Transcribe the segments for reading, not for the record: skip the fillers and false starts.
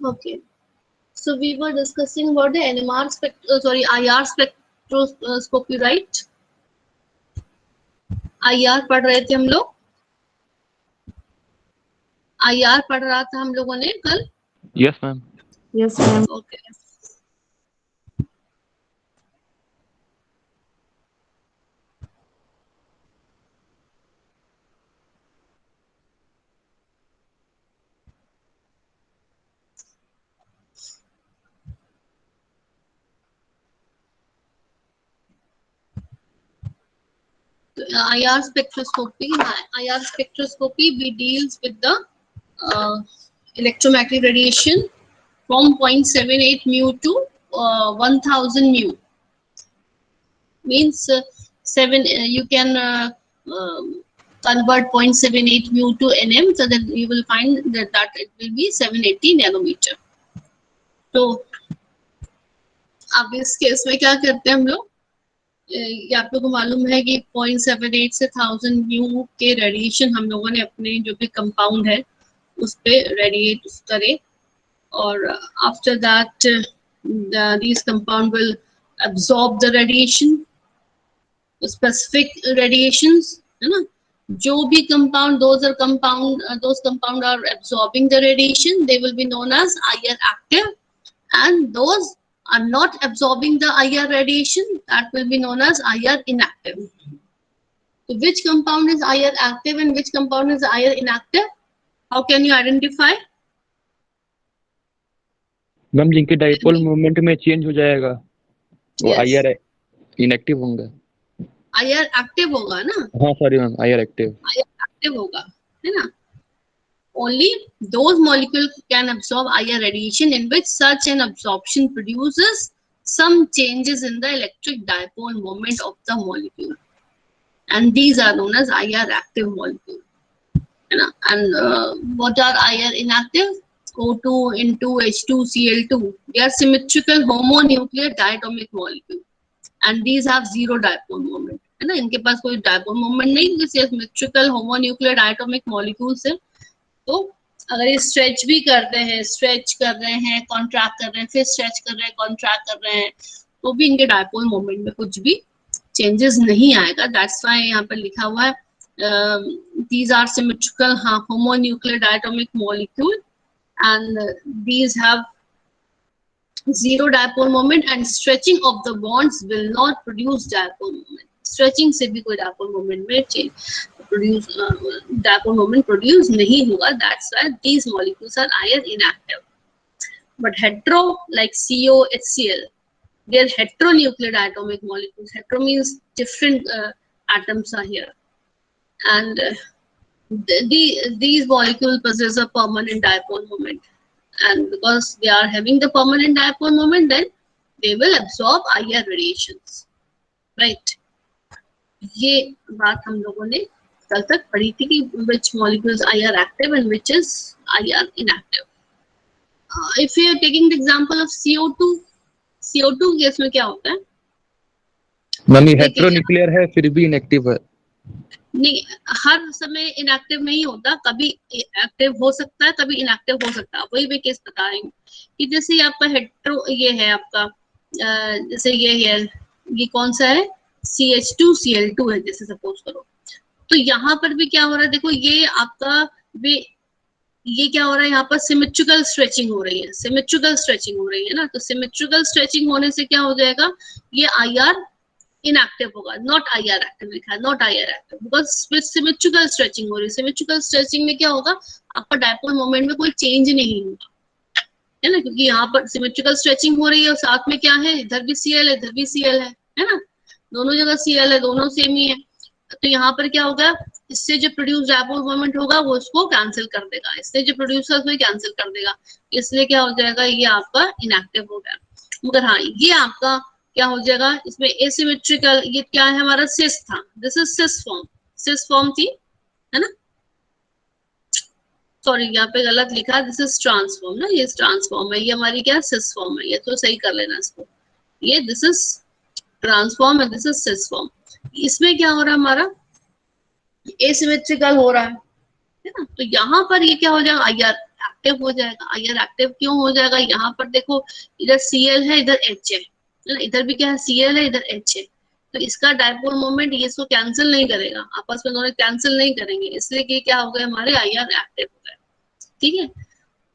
Okay. So we were discussing about the NMR IR spectroscopy, right? IR पढ़ रहे थे हम लोग. IR पढ़ रहा था हम लोगों ने कल. Yes, ma'am. Yes, ma'am. Okay. IR spectroscopy. We deals with the electromagnetic radiation from 0.78 mu to 1000 mu. Means you can convert 0.78 mu to nm, so that you will find that it will be 780 nanometer. तो अब इस case में क्या करते हैं हम लोग, ये आप लोगों को मालूम है कि 0.78 से 1000 म्यू के रेडिएशन हम लोगों ने अपने जो भी कंपाउंड है उस पे रेडिएट करे, और after that these compound will absorb the radiation, specific radiations, है ना. जो भी compound, those compound are absorbing the radiation, they will be known as IR active, and those are not absorbing the IR radiation, that will be known as IR inactive. So which compound is IR active and which compound is IR inactive? How can you identify? Ma'am जिनके dipole moment में change हो जाएगा वो Yes. IR inactive होंगे. IR active होगा ना. हाँ sorry ma'am, IR active. IR active होगा, है ना. Only those molecules can absorb IR radiation in which such an absorption produces some changes in the electric dipole moment of the molecule, and these are known as IR active molecules. And what are IR inactive? O2 into H2Cl2. They are symmetrical homonuclear diatomic molecules, and these have zero dipole moment. है ना, इनके पास कोई dipole moment नहीं, जैसे symmetrical homonuclear diatomic molecules है. तो अगर ये स्ट्रेच भी करते हैं, स्ट्रेच कर रहे हैं, कॉन्ट्रैक्ट कर रहे हैं, फिर स्ट्रेच कर रहे हैं, कॉन्ट्रैक्ट कर रहे हैं, तो भी इनके डायपोल मोमेंट में कुछ भी चेंजेस नहीं आएगा. दैट्स व्हाई यहाँ पर लिखा हुआ है these are symmetrical homonuclear diatomic molecule, and these have zero dipole moment, and stretching of the bonds will not produce dipole moment. Stretching से भी कोई डायपोल मोमेंट में डायपोल मोमेंट प्रोड्यूस नहीं होगा. That's why these molecules are IR inactive. But hetero, like CO, HCl, they are heteronuclear diatomic molecules. Hetero means different atoms are here, and these molecules possess a permanent dipole moment, and because they are having the permanent dipole moment, then they will absorb IR radiations, right? ये बात हम लोगों ने कल तक पढ़ी थी कि which molecules IR active and which is IR inactive. If you are taking the example of CO2 case में क्या होता है? मैम ये हेटेरोन्यूक्लियर है फिर भी इनएक्टिव है. नहीं, हर समय इनएक्टिव नहीं होता, कभी एक्टिव हो सकता है, कभी इनएक्टिव हो सकता है. वही मैं केस बता रही हूँ कि जैसे आपका हेटेरो ये है आपका, जैसे ये है, ये कौन सा है, CH2Cl2 है जैसे सपोज करो. तो यहाँ पर भी क्या हो रहा है, देखो ये आपका ये क्या हो रहा है, यहाँ पर सिमेट्रिकल स्ट्रेचिंग हो रही है, सिमेट्रिकल स्ट्रेचिंग हो रही है ना. तो सिमेट्रिकल स्ट्रेचिंग होने से क्या हो जाएगा, ये IR इनएक्टिव होगा, नॉट IR एक्टिव लिखा है, not IR active, because symmetrical stretching हो रही है. सिमेट्रिकल स्ट्रेचिंग में क्या होगा, आपका डायपोल मोमेंट में कोई चेंज नहीं होगा, है ना, क्योंकि यहाँ पर सिमेट्रिकल स्ट्रेचिंग हो रही है और साथ में क्या है, इधर भी Cl है, इधर भी Cl है ना, दोनों जगह Cl है, दोनों सेम ही है. तो यहाँ पर क्या होगा, इससे जो प्रोड्यूस डायपोल मोमेंट होगा वो उसको कैंसिल कर देगा, इससे जो प्रोड्यूस है उसको कैंसिल कर देगा, इसलिए क्या हो जाएगा, ये आपका इनएक्टिव हो गया. मगर हाँ, ये आपका क्या हो जाएगा, इसमें एसिमेट्रिकल, ये क्या है हमारा सिस था, दिस इज सिस फॉर्म थी, है ना. सॉरी यहाँ पे गलत लिखा, दिस इज ट्रांसफॉर्म ना, ये ट्रांसफॉर्म है, ये हमारी क्या सिस फॉर्म है, ये तो सही कर लेना इसको, ये दिस इज ट्रांसफॉर्म है, दिस इज सिस फॉर्म. इसमें क्या हो रहा है, हमारा एसिमेट्रिकल हो रहा है ना. तो यहाँ पर ये क्या हो जाएगा, IR एक्टिव हो जाएगा। आईआर एक्टिव क्यों हो जाएगा? यहाँ पर देखो इधर Cl है, इधर H है ना, इधर भी क्या है Cl है, इधर H है, तो इसका डायपोल मोमेंट ये इसको कैंसिल नहीं करेगा, आपस में दोनों कैंसिल नहीं करेंगे, इसलिए कि क्या हो गया हमारे आईआर एक्टिव हो गए। ठीक है,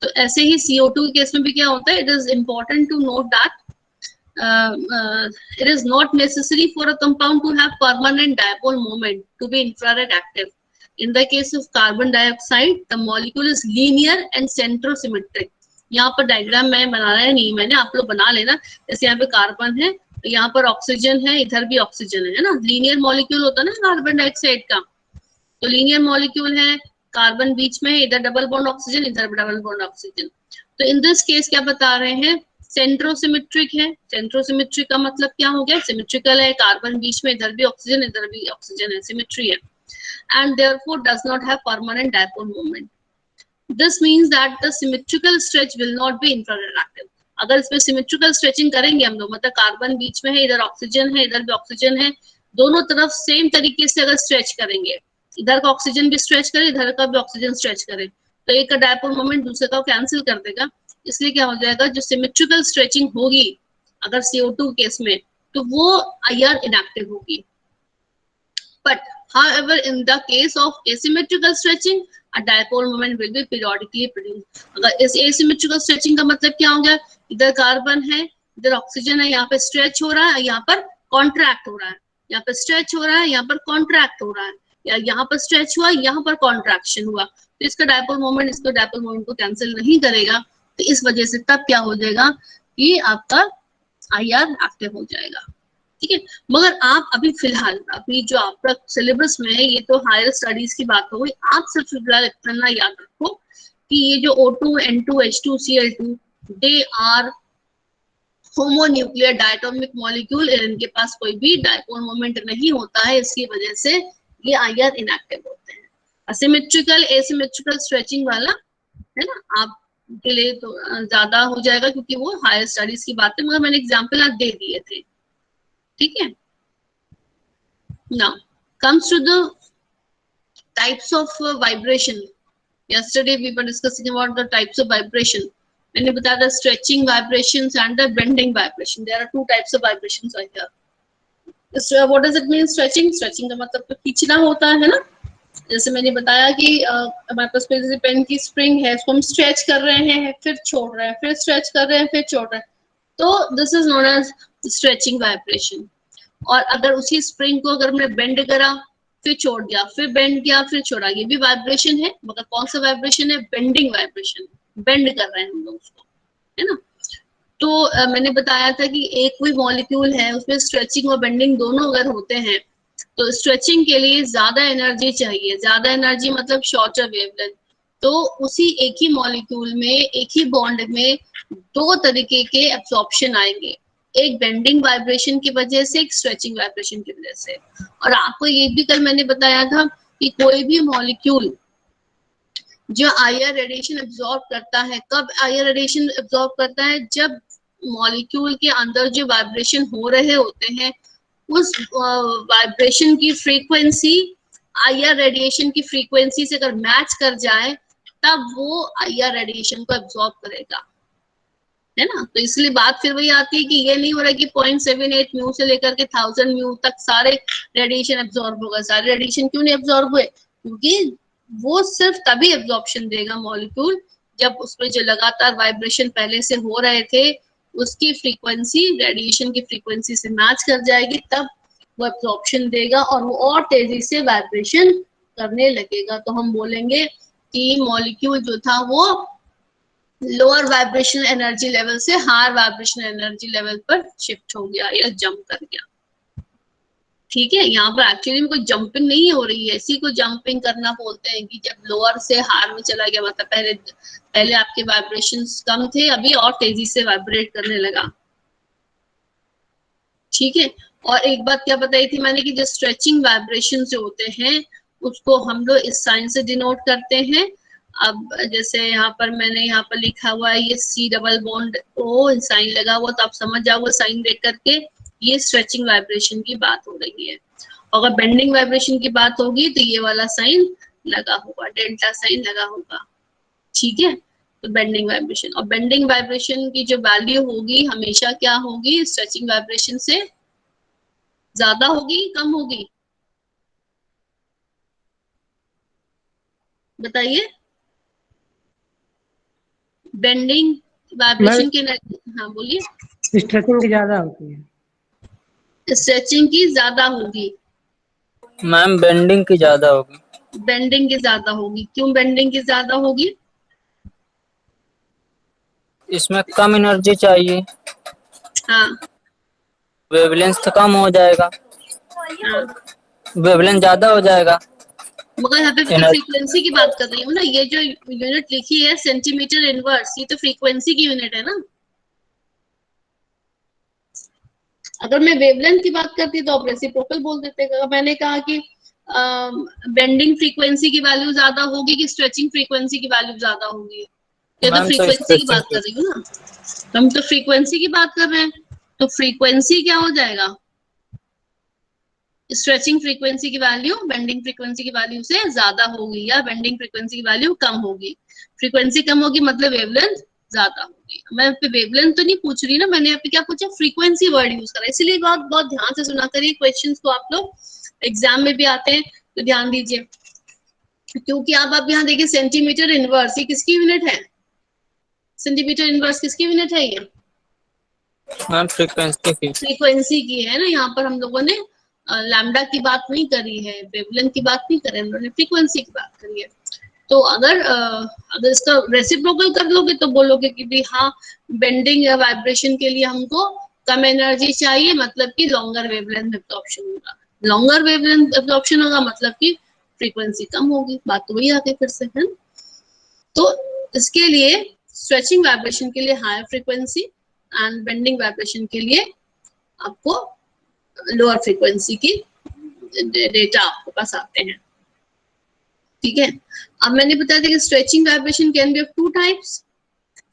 तो ऐसे ही CO2 के केस में भी क्या होता है, it is important to note that it is not necessary for a compound to have permanent dipole moment to be infrared active. In the case of carbon dioxide, the molecule is linear and centrosymmetric. यहाँ पर diagram मैं बना रहा है नहीं मैंने, आप लोग बना लेना। जैसे यहाँ पे कार्बन है, तो यहाँ पर ऑक्सीजन है, इधर भी ऑक्सीजन है ना, लीनियर मॉलिक्यूल होता है ना कार्बन डाइऑक्साइड का, तो लीनियर मॉलिक्यूल है, कार्बन बीच में है, इधर डबल बॉन्ड ऑक्सीजन, इधर डबल बॉन्ड ऑक्सीजन। तो इन दिस केस क्या बता रहे हैं, सेंट्रोसिमेट्रिक है। सेंट्रोसिमेट्रिक का मतलब क्या हो गया, सिमेट्रिकल है, कार्बन बीच में, इधर भी ऑक्सीजन है, सिमेट्री है, and therefore does not have permanent dipole moment. This means that the symmetrical stretch will not be infrared active. अगर इसमें सिमेट्रिकल स्ट्रेचिंग करेंगे हम लोग, मतलब कार्बन बीच में है, इधर ऑक्सीजन है, इधर भी ऑक्सीजन है, दोनों तरफ सेम तरीके से अगर स्ट्रेच करेंगे, इधर का ऑक्सीजन भी स्ट्रेच करे, इधर का भी ऑक्सीजन स्ट्रेच करे, तो एक का डायपोल मोमेंट दूसरे का कैंसिल कर देगा। इसलिए क्या हो जाएगा, जो सिमेट्रिकल स्ट्रेचिंग होगी अगर CO2 केस में, तो वो आईआर इनएक्टिव होगी। But however in the case of asymmetrical stretching, a dipole moment will be periodically produced. अगर इस asymmetrical stretching का मतलब क्या हो गया, इधर कार्बन है, इधर ऑक्सीजन है, यहाँ पे स्ट्रेच हो रहा है, यहाँ पर कॉन्ट्रैक्ट हो रहा है, यहाँ पर स्ट्रेच हो रहा है, यहाँ पर कॉन्ट्रैक्ट हो रहा है, या यहाँ पर स्ट्रेच हुआ, यहाँ पर कॉन्ट्रैक्शन हुआ, तो इसका डायपोल मोमेंट इसको डायपोल मोमेंट को कैंसिल नहीं करेगा। तो इस वजह से तब क्या हो जाएगा कि आपका आईआर एक्टिव हो जाएगा। ठीक है, मगर आप अभी फिलहाल अभी जो आपका सिलेबस में है, ये तो हायर स्टडीज की बात हो गई, आप सिर्फ फिलहाल इतना याद रखो कि ये जो O2, N2, H2, Cl2 they are homonuclear diatomic molecule, इनके पास कोई भी डायपोल मोमेंट नहीं होता है, इसकी वजह से ये आईआर इनएक्टिव होते हैं। असिमेट्रिकल एसिमेट्रिकल स्ट्रेचिंग वाला है ना, आप के लिए तो ज्यादा हो जाएगा क्योंकि वो हायर स्टडीज की बात है, मगर मैंने एग्जाम्पल आप दे दिए थे। ठीक है, now comes to the types of vibration. Yesterday we were discussing about the types of vibration. मैंने बताया था stretching vibrations and the bending vibration. There are two types of vibrations right here. What does it mean stretching? Stretching का मतलब तो खींचना होता है ना, जैसे मैंने बताया कि हमारे पास पेन की स्प्रिंग है, इसको हम स्ट्रेच कर रहे हैं, फिर छोड़ रहे हैं, फिर स्ट्रेच कर रहे हैं, फिर छोड़ रहे हैं, तो this is known as stretching vibration. और अगर उसी स्प्रिंग को अगर हमने बेंड करा, फिर छोड़ दिया, फिर बेंड किया, फिर छोड़ा, ये भी वाइब्रेशन है, मगर कौन सा वाइब्रेशन है, बेंडिंग वाइब्रेशन, बेंड कर रहे हैं हम लोग उसको, है ना। तो मैंने बताया था कि एक कोई मॉलिक्यूल है, उसमें स्ट्रेचिंग और बेंडिंग दोनों अगर होते हैं, तो स्ट्रेचिंग के लिए ज्यादा एनर्जी चाहिए, ज्यादा एनर्जी मतलब शॉर्टर वेवलेंथ, तो उसी एक ही मॉलिक्यूल में, एक ही बॉन्ड में दो तरीके के एब्जॉर्प्शन आएंगे, एक बेंडिंग वाइब्रेशन की वजह से, एक स्ट्रेचिंग वाइब्रेशन की वजह से। और आपको ये भी कल मैंने बताया था कि कोई भी मॉलिक्यूल जो आईआर रेडिएशन एब्जॉर्ब करता है, कब आईआर रेडिएशन एब्जॉर्ब करता है, जब मॉलिक्यूल के अंदर जो वाइब्रेशन हो रहे होते हैं, उस वाइब्रेशन की फ्रीक्वेंसी आईआर रेडिएशन की फ्रीक्वेंसी से अगर मैच कर जाए, तब वो आईआर रेडिएशन को एब्जॉर्ब करेगा, है ना। तो इसलिए बात फिर वही आती है कि ये नहीं हो रहा कि 0.78 म्यू से लेकर के 1000 म्यू तक सारे रेडिएशन एब्जॉर्ब होगा। सारे रेडिएशन क्यों नहीं एब्जॉर्ब हुए, क्योंकि वो सिर्फ तभी एब्जॉर्प्शन देगा मॉलिक्यूल जब उसमें जो लगातार वाइब्रेशन पहले से हो रहे थे, उसकी फ्रीक्वेंसी रेडिएशन की फ्रीक्वेंसी से मैच कर जाएगी, तब वो एब्जॉर्प्शन देगा और वो और तेजी से वाइब्रेशन करने लगेगा। तो हम बोलेंगे कि मॉलिक्यूल जो था वो लोअर वाइब्रेशन एनर्जी लेवल से हायर वाइब्रेशन एनर्जी लेवल पर शिफ्ट हो गया या जंप कर गया। ठीक है, यहाँ पर एक्चुअली में कोई जंपिंग नहीं हो रही है, इसी को जंपिंग करना बोलते हैं कि जब लोअर से हायर में चला गया, मतलब पहले आपके वाइब्रेशंस कम थे, अभी और तेजी से वाइब्रेट करने लगा। ठीक है, और एक बात क्या बताई थी मैंने कि जो स्ट्रेचिंग वाइब्रेशन जो होते हैं, उसको हम लोग इस साइन से डिनोट करते हैं। अब जैसे यहाँ पर मैंने यहाँ पर लिखा हुआ है, ये C double bond O sign लगा हुआ, तो आप समझ जाओगे साइन देख करके ये स्ट्रेचिंग वाइब्रेशन की बात हो रही है। अगर बेंडिंग वाइब्रेशन की बात होगी तो ये वाला साइन लगा होगा, डेल्टा साइन लगा होगा। ठीक है, तो बेंडिंग वाइब्रेशन, और बेंडिंग वाइब्रेशन की जो वैल्यू होगी हमेशा क्या होगी, स्ट्रेचिंग वाइब्रेशन से ज्यादा होगी, कम होगी, बताइए। बेंडिंग वाइब्रेशन के हाँ बोलिए। स्ट्रेचिंग की ज्यादा होती है। स्ट्रेचिंग की ज्यादा होगी। मैम बेंडिंग की ज्यादा होगी। बेंडिंग की ज्यादा होगी, क्यों बेंडिंग की ज्यादा होगी? इसमें कम एनर्जी चाहिए, हाँ वेवलेंथ कम हो जाएगा, हाँ, वेवलेंथ ज्यादा हो जाएगा। मगर यहाँ पे तो एनर्जी फ्रीक्वेंसी की बात कर रही हूँ ना, ये जो यूनिट लिखी है सेंटीमीटर इनवर्स, ये तो फ्रीक्वेंसी की यूनिट है ना। अगर मैं वेवलेंथ की बात करती तो आप रेसिप्रोकल बोल देते। अगर मैंने कहा कि बेंडिंग फ्रीक्वेंसी की वैल्यू ज्यादा होगी कि स्ट्रेचिंग फ्रीक्वेंसी की वैल्यू ज्यादा होगी, ये तो मैम तो फ्रीक्वेंसी की बात कर रही हूँ ना, तो हम तो फ्रीक्वेंसी की बात कर रहे हैं, तो फ्रीक्वेंसी क्या हो जाएगा, स्ट्रेचिंग फ्रीक्वेंसी की वैल्यू बेंडिंग फ्रीक्वेंसी की वैल्यू से ज्यादा होगी, या बेंडिंग फ्रीक्वेंसी की वैल्यू कम होगी। फ्रीक्वेंसी कम होगी मतलब वेवलेंथ ज्यादा होगी। मैं यहाँ पे वेवलेंथ तो नहीं पूछ रही ना, मैंने यहाँ पे क्या पूछा, फ्रीक्वेंसी वर्ड यूज करा, इसलिए बहुत बहुत ध्यान से सुना करिए क्वेश्चंस को, आप लोग एग्जाम में भी आते हैं तो ध्यान दीजिए, क्योंकि आप यहाँ देखिए सेंटीमीटर इनवर्स, ये किसकी यूनिट है, सेंटीमीटर इनवर्स किसकी यूनिट है, ये मैम फ्रीक्वेंसी की। फ्रीक्वेंसी की है ना। यहाँ पर हम लोगों ने लैम्डा की बात नहीं करी है, वेवलेंथ की बात नहीं करी, उन्होंने फ्रीक्वेंसी की बात करी है। तो अगर इसका रेसिप्रोकल कर लोगे तो बोलोगे कि भाई हाँ, बेंडिंग या वाइब्रेशन के लिए हमको कम एनर्जी चाहिए, मतलब कि लॉन्गर वेवलेंथ एब्जॉर्प्शन होगा, लॉन्गर वेवलेंथ एब्जॉर्प्शन होगा मतलब कि फ्रीक्वेंसी कम होगी, बात तो वही आगे फिर से है। तो इसके लिए स्ट्रेचिंग वाइब्रेशन के लिए higher frequency and bending vibration के लिए आपको लोअर फ्रीक्वेंसी की डेटा आपके पास आते हैं, ठीक है। अब मैंने बताया था कि stretching vibration can be of to types,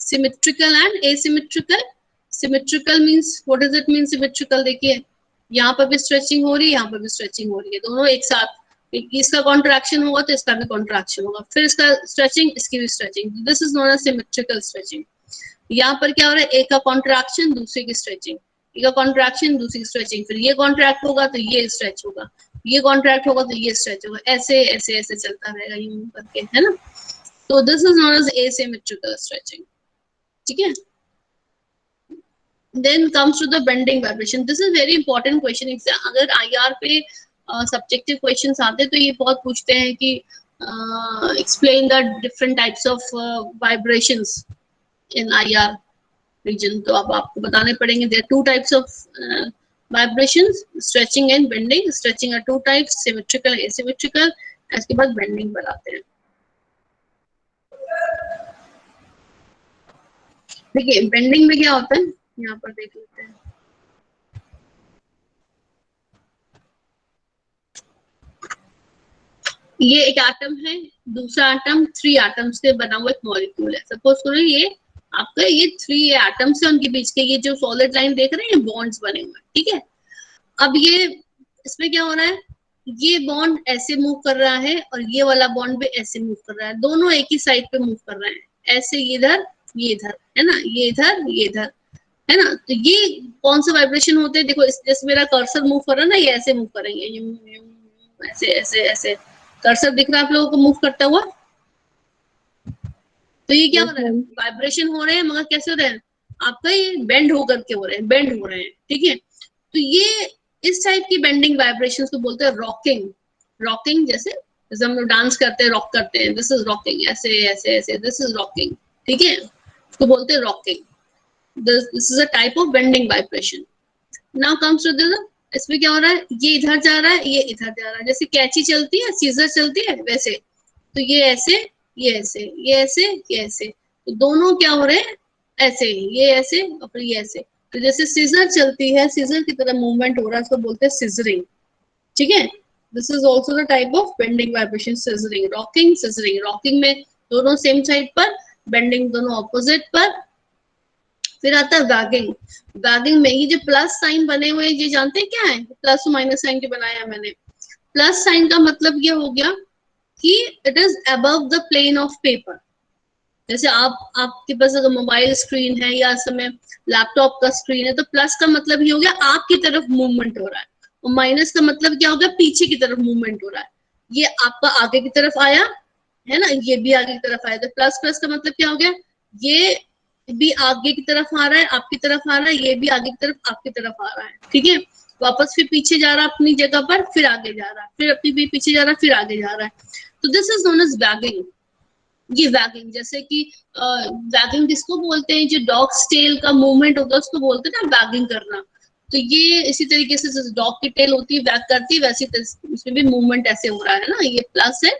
symmetrical and asymmetrical. Symmetrical means what does it mean symmetrical, देखिए यहाँ पर भी स्ट्रेचिंग हो रही है, यहाँ पर भी स्ट्रेचिंग हो रही है, दोनों एक साथ, इसका कॉन्ट्रैक्शन होगा तो इसका भी कॉन्ट्रैक्शन होगा, फिर इसका स्ट्रेचिंग इसकी भी stretching, this is known as symmetrical stretching. यहाँ पर क्या हो रहा है, एक का कॉन्ट्रैक्शन दूसरे की स्ट्रेचिंग, एक का कॉन्ट्रैक्शन दूसरी की स्ट्रेचिंग, फिर ये कॉन्ट्रैक्ट होगा तो ये स्ट्रेच होगा, ये कॉन्ट्रैक्ट होगा तो ये स्ट्रेच होगा, ऐसे ऐसे ऐसे चलता रहेगा यूं करके, है ना। तो this is known as asymmetrical stretching, ठीक है। Then comes to the bending vibration, this is very important question. अगर आईआर पे सब्जेक्टिव क्वेश्चंस आते तो ये बहुत पूछते हैं कि explain the different types of vibrations in IR region, तो अब आपको बताने पड़ेंगे। There two types of vibrations, stretching and bending. Stretching are two types, symmetrical, asymmetrical. इसके बाद बेंडिंग पर आते हैं। देखिए बेंडिंग में क्या होता है, यहाँ पर देख लेते हैं। ये एक एटम है, दूसरा एटम 3 एटम्स से बना हुआ एक मॉलिक्यूल है। सपोज करो ये आपका ये 3 एटम्स है, उनके बीच के ये जो सॉलिड लाइन देख रहे हैं, बॉन्ड्स बने हुए हैं, ठीक है। अब ये इसमें क्या हो रहा है, ये बॉन्ड ऐसे मूव कर रहा है और ये वाला बॉन्ड भी ऐसे मूव कर रहा है, दोनों एक ही साइड पे मूव कर रहे हैं, ऐसे ये इधर है ना, ये इधर है ना। तो ये कौन सा वाइब्रेशन होते हैं, देखो जैसे मेरा कर्सर मूव कर रहा है ना, ये ऐसे मूव करेंगे, ऐसे ऐसे ऐसे कर्सर दिख रहा है आप लोगों को मूव करता हुआ। तो ये क्या हो रहा है, वाइब्रेशन हो रहे हैं, मगर कैसे हो रहे हैं, आपका ये बेंड होकर के हो रहे हैं, बेंड हो रहे हैं, ठीक है। तो ये इस टाइप की बेंडिंग वाइब्रेशंस को बोलते हैं रॉकिंग। रॉकिंग जैसे हम लोग डांस करते हैं, रॉक करते हैं, दिस इज रॉकिंग, ऐसे ऐसे ऐसे, दिस इज रॉकिंग, ठीक है, इसको बोलते हैं rocking. This is a type of bending vibration. Now comes to this, इसमें क्या हो रहा है, ये इधर जा रहा है, ये इधर जा रहा है, जैसे कैंची चलती है, सीजर चलती है वैसे। तो ये ऐसे, ये ऐसे, ये ऐसे, ये ऐसे, तो दोनों क्या हो रहे हैं, ऐसे, ये ऐसे और फिर ये ऐसे। तो जैसे सीजर चलती है, सीजर की तरह मूवमेंट हो रहा है, इसको बोलते हैं सिजरिंग, ठीक है। This is also the type of bending vibration, scissoring, rocking, scissoring. Rocking में दोनों सेम साइड पर, बेंडिंग दोनों ऑपोजिट पर। फिर आता है वैगिंग। वैगिंग में ये जो प्लस साइन बने हुए हैं, ये जानते हैं क्या है, प्लस माइनस साइन जो बनाया मैंने। प्लस साइन का मतलब ये हो गया कि it is above the plane of paper, जैसे आपके पास अगर मोबाइल स्क्रीन है या इस समय लैपटॉप का स्क्रीन है, तो प्लस का मतलब ये हो गया आपकी तरफ मूवमेंट हो रहा है, और माइनस का मतलब क्या हो गया, पीछे की तरफ मूवमेंट हो रहा है। ये आपका आगे की तरफ आया है ना, ये भी आगे की तरफ आया, तो प्लस प्लस का मतलब क्या हो गया, ये भी आगे की तरफ आ रहा है, आपकी तरफ आ रहा है, ये भी आगे की तरफ आपकी तरफ आ रहा है, ठीक है। वापस फिर पीछे जा रहा है अपनी जगह पर, फिर आगे जा रहा है, फिर अपनी भी पीछे जा रहा है, फिर आगे जा रहा है। तो this is known as wagging. ये वैगिंग, जैसे कि वैगिंग किसको बोलते हैं, जो डॉग्स टेल का मूवमेंट होता है उसको बोलते हैं ना वैगिंग करना। तो ये इसी तरीके से जैसे डॉग की टेल होती है वैग करती है, वैसे इसमें भी मूवमेंट ऐसे हो रहा है ना, ये प्लस है,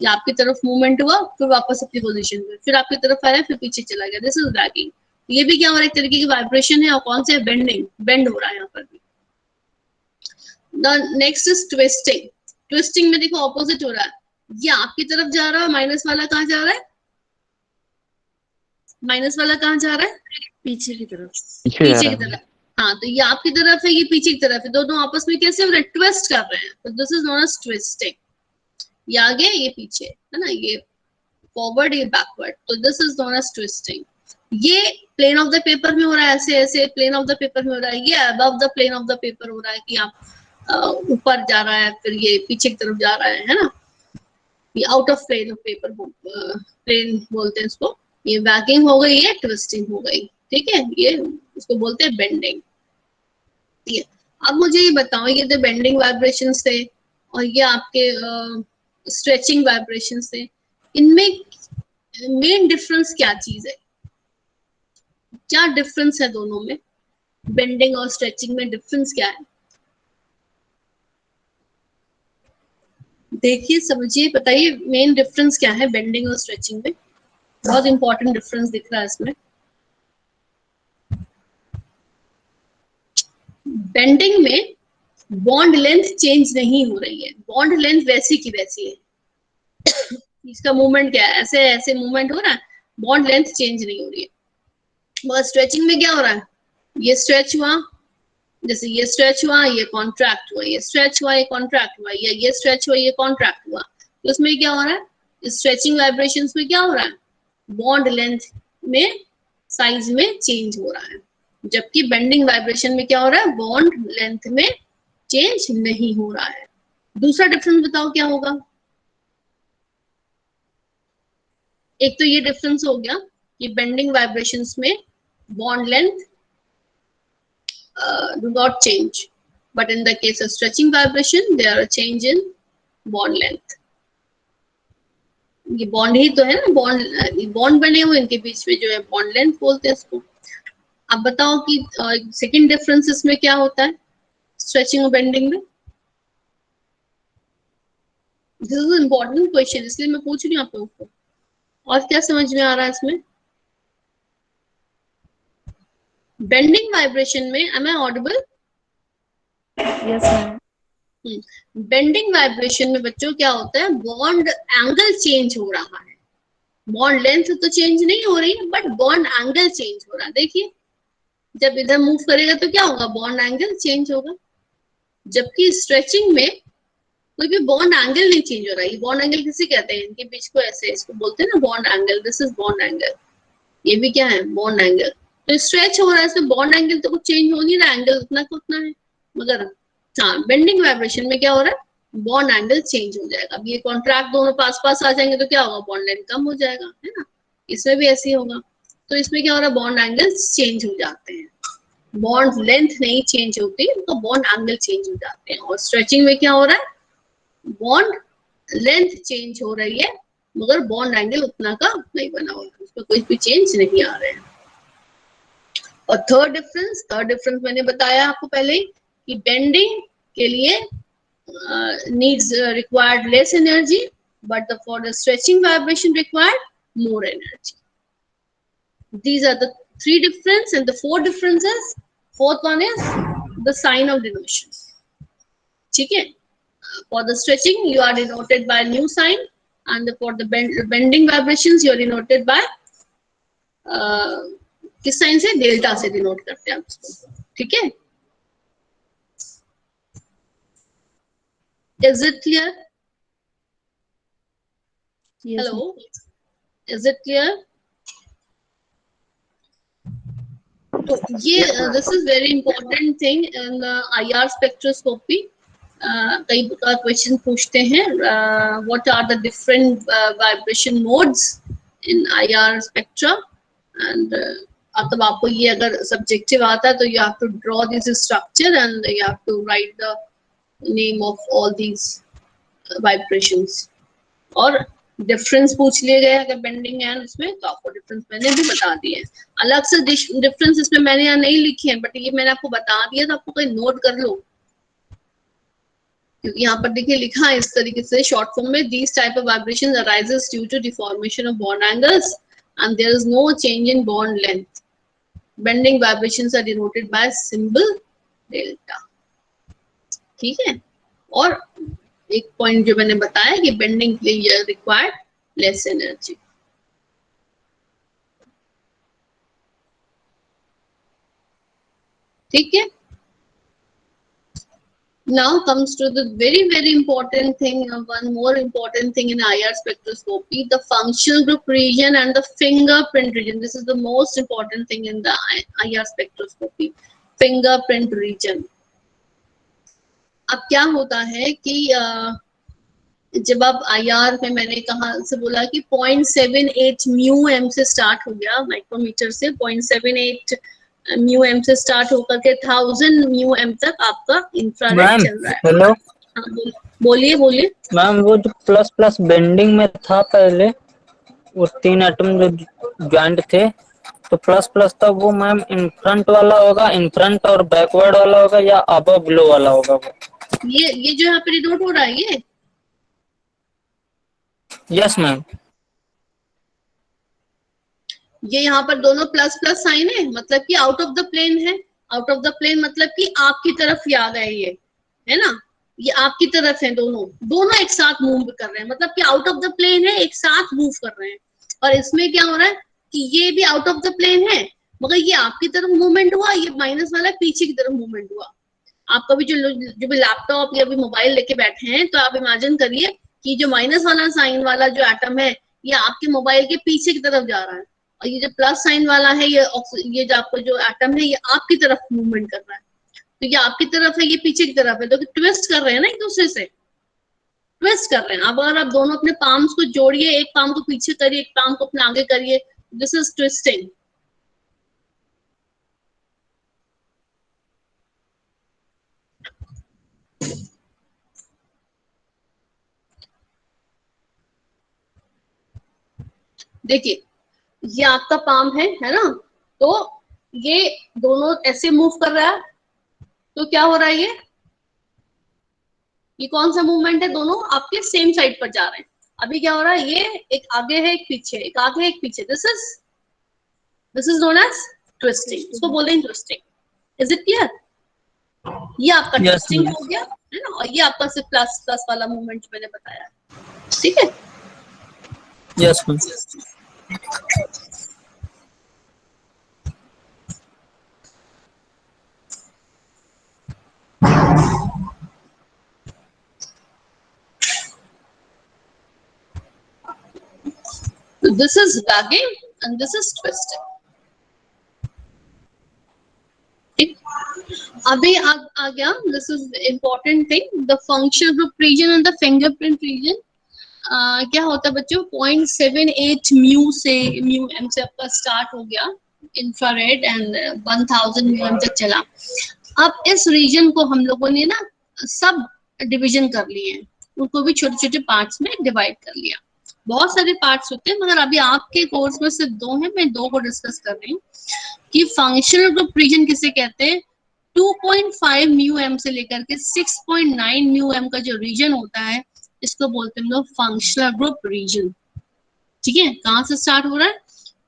या आपकी तरफ मूवमेंट हुआ, फिर वापस अपनी पोजीशन पे, फिर आपकी तरफ आया, फिर पीछे चला गया, दिस इज वैगिंग। ये भी क्या हो रहा है, एक तरीके की वाइब्रेशन है, और कौन से बेंडिंग, बेंड हो रहा है यहाँ पर भी। The next is twisting. Twisting में देखो ऑपोजिट हो रहा है, ये आपकी तरफ जा रहा है, माइनस वाला कहाँ जा रहा है, माइनस वाला कहाँ जा रहा है, पीछे की तरफ। पीछे जा पीछे की रहा है। तरफ। हाँ, तो ये आपकी तरफ है, ये पीछे की तरफ है, दोनों आपस में कैसे हो रहे हैं, ट्विस्ट कर रहे हैं, तो this is known as twisting. ये आगे ये पीछे है ना, ये फॉरवर्ड ये बैकवर्ड, तो this is known as twisting. ये प्लेन ऑफ द पेपर में हो रहा है, ऐसे ऐसे प्लेन ऑफ द पेपर में हो रहा है, ये above the plane of the paper हो रहा है कि आप ऊपर जा रहा है, फिर ये पीछे की तरफ जा रहा है ना, ये out of plane of paper plane बोलते हैं इसको। ये वैगिंग हो गई, ये ट्विस्टिंग हो गई, ठीक है, ये इसको बोलते हैं बेंडिंग। ठीक है, अब मुझे ये बताओ, ये तो बेंडिंग वाइब्रेशंस थे और ये आपके स्ट्रेचिंग वाइब्रेशंस थे, इनमें मेन डिफरेंस क्या चीज है, क्या डिफरेंस है दोनों में, बेंडिंग और स्ट्रेचिंग में डिफरेंस क्या है, देखिए समझिए बताइए मेन डिफरेंस क्या है बेंडिंग और स्ट्रेचिंग में। बहुत इंपॉर्टेंट डिफरेंस दिख रहा है इसमें। बेंडिंग में बॉन्ड लेंथ चेंज नहीं हो रही है, बॉन्ड लेंथ वैसी की वैसी है। इसका मूवमेंट क्या है, ऐसे ऐसे मूवमेंट हो रहा है, बॉन्ड लेंथ चेंज नहीं हो रही है। मगर स्ट्रेचिंग में क्या हो रहा है, ये स्ट्रेच हुआ, जैसे ये स्ट्रेच हुआ, ये कॉन्ट्रैक्ट हुआ, ये स्ट्रेच हुआ, ये कॉन्ट्रैक्ट हुआ, या ये स्ट्रेच हुआ, ये कॉन्ट्रैक्ट हुआ, तो उसमें क्या हो रहा है, स्ट्रेचिंग वाइब्रेशंस में क्या हो रहा है, बॉन्ड लेंथ में साइज में चेंज हो रहा है, जबकि बेंडिंग वाइब्रेशन में क्या हो रहा है, बॉन्ड लेंथ में चेंज नहीं हो रहा है। दूसरा डिफरेंस बताओ क्या होगा। एक तो ये डिफरेंस हो गया कि बेंडिंग वाइब्रेशंस में bond length do not change, but in the case of stretching vibration there are a change in bond length। ये बॉन्ड ही तो है ना, बॉन्ड बने हुए, इनके बीच में जो है बॉन्ड लेंथ बोलते हैं इसको। अब बताओ कि सेकंड डिफरेंस इसमें क्या होता है स्ट्रेचिंग और बेंडिंग में। दिस इज इंपॉर्टेंट क्वेश्चन, इसलिए मैं पूछ रही हूँ आप लोगों को। और क्या समझ में आ रहा है इसमें, बेंडिंग वाइब्रेशन में, am I audible? Yes ma'am. Bending vibration में बच्चों क्या होता है, बॉन्ड एंगल चेंज हो रहा है, बॉन्ड लेंथ तो चेंज नहीं हो रही है, बट बॉन्ड एंगल चेंज हो रहा है। देखिए जब इधर मूव करेगा तो क्या होगा, बॉन्ड एंगल चेंज होगा, जबकि स्ट्रेचिंग में कोई भी बॉन्ड एंगल नहीं चेंज हो रहा है। बॉन्ड एंगल किसे कहते हैं, इनके बीच को ऐसे इसको बोलते हैं ना bond angle, this is bond angle, ये भी क्या है बॉन्ड एंगल। तो स्ट्रेच हो रहा है, इसमें बॉन्ड एंगल तो कुछ चेंज हो नहीं रहा, एंगल उतना का उतना है। मगर हाँ बेंडिंग वाइब्रेशन में क्या हो रहा है, बॉन्ड एंगल चेंज हो जाएगा। अब ये कॉन्ट्रैक्ट दोनों पास पास आ जाएंगे तो क्या होगा, बॉन्ड लेंथ कम हो जाएगा, है ना, इसमें भी ऐसे ही होगा। तो इसमें क्या हो रहा है, बॉन्ड एंगल्स चेंज हो जाते हैं, बॉन्ड लेंथ नहीं चेंज होती तो बॉन्ड एंगल चेंज हो जाते हैं। और स्ट्रेचिंग में क्या हो रहा है, बॉन्ड लेंथ चेंज हो रही है मगर बॉन्ड एंगल उतना का नहीं बना हुआ है, उसमें कोई भी चेंज नहीं आ रहे हैं। और थर्ड डिफरेंस मैंने बताया आपको पहले ही कि बेंडिंग के लिए needs required less energy, but for the stretching vibration required more energy. These are the three difference, and the four differences. Fourth one is the sign of denotation. ठीक है, for the stretching you are denoted by new sign, and for the bending vibrations you are denoted by किस sign से, delta से denote करते हैं आप, ठीक है। Is it clear? Yes, Hello, is it clear? तो ये this is very important thing in IR spectroscopy. कई बार क्वेश्चन पूछते हैं what are the different vibration modes in IR spectra, and मतलब आपको ये अगर सब्जेक्टिव आता है तो you have to draw this structure and you have to write the name of all these vibrations. और डिफरेंस पूछ लिए गए अगर बेंडिंग है उसमें, तो आपको डिफरेंस मैंने भी बता दिए। अलग से डिफरेंस इसमें मैंने यहाँ नहीं लिखे हैं, बट ये मैंने आपको बता दिया, तो आपको कहीं नोट कर लो, क्योंकि यहाँ पर देखिए लिखा है इस तरीके से शॉर्ट फॉर्म में, these type of vibration arises due to deformation of bond angles and there is no change in bond length. Bending vibrations are denoted by symbol delta. ठीक है, और एक पॉइंट जो मैंने बताया कि बेंडिंग के लिए रिक्वायर्ड लेस एनर्जी। ठीक है, now comes to the very important thing, one more important thing in IR spectroscopy, the functional group region and the fingerprint region. This is the most important thing in the IR spectroscopy, fingerprint region. अब क्या होता है कि जब आप IR में मैंने कहा से बोला कि 0.78 म्यू एम से स्टार्ट हो गया, माइक्रोमीटर से 0.78 म्यू एम से स्टार्ट होकर के 1000 म्यू एम तक आपका इंफ्रारेड चल रहा है। हेलो, हाँ, बोलिए बोलिए मैम वो जो प्लस प्लस बेंडिंग में था पहले, वो 3 एटम जो ज्वाइंट थे, तो प्लस प्लस था वो मैम इन फ्रंट वाला होगा, इन फ्रंट और बैकवर्ड वाला होगा, या अबव बिलो वाला होगा वो? ये जो यहाँ पे डिनोट हो रहा है ये, यस मैम। ये यहाँ पर दोनों प्लस प्लस साइन है, मतलब कि आउट ऑफ द प्लेन है। आउट ऑफ द प्लेन मतलब कि आपकी तरफ ही आ गए ये, है ना, ये आपकी तरफ है, दोनों एक साथ मूव कर रहे हैं, मतलब कि आउट ऑफ द प्लेन है, एक साथ मूव कर रहे हैं। और इसमें क्या हो रहा है कि ये भी आउट ऑफ द प्लेन है, मगर ये आपकी तरफ मूवमेंट हुआ, ये माइनस वाला पीछे की तरफ मूवमेंट हुआ। आपका भी जो भी लैपटॉप या भी मोबाइल लेके बैठे हैं, तो आप इमेजिन करिए कि जो माइनस वाला साइन वाला जो एटम है, ये आपके मोबाइल के पीछे की तरफ जा रहा है, और ये जो प्लस साइन वाला है, ये जो आपका जो एटम है, ये आपकी तरफ मूवमेंट कर रहा है। तो ये आपकी तरफ है, ये पीछे की तरफ है, तो ट्विस्ट कर रहे हैं ना, एक दूसरे से ट्विस्ट कर रहे हैं। अब अगर आप दोनों अपने पाम्स को जोड़िए, एक पाम को पीछे करिए, एक पाम को अपने आगे करिए, दिस इज ट्विस्टिंग। देखिए ये आपका पाम है ना, तो ये दोनों ऐसे मूव कर रहा है, तो क्या हो रहा है, ये कौन सा मूवमेंट है, दोनों आपके सेम साइड पर जा रहे हैं। अभी क्या हो रहा है, ये एक आगे है, एक पीछे, एक आगे एक पीछे, this is known as twisting, इसको बोलते हैं ट्विस्टिंग। Is it clear? ये आपका ट्विस्टिंग हो गया है ना, और ये आपका सिर्फ प्लस प्लस वाला मूवमेंट मैंने बताया, ठीक है? Yes ma'am. This is wagging and this is twisting. अभी आ गया, this is important thing, the functional group region and the fingerprint region. क्या होता है बच्चों, 0.78 म्यू एम से आपका स्टार्ट हो गया इंफ्रारेड एंड 1000 म्यू एम तक चला। अब इस रीजन को हम लोगों ने ना सब डिवीजन कर लिए हैं, उनको भी छोटे छोटे पार्ट्स में डिवाइड कर लिया। बहुत सारे पार्ट्स होते हैं, मगर अभी आपके कोर्स में सिर्फ 2 हैं, मैं 2 को डिस्कस कर रही हूँ कि फंक्शनल ग्रुप रीजन किसे कहते हैं। 2.5 म्यू एम से लेकर के 6.9 म्यू एम का जो रीजन होता है, इसको बोलते हैं हम लोग फंक्शनल ग्रुप रीजन। ठीक है, कहाँ से स्टार्ट हो रहा है,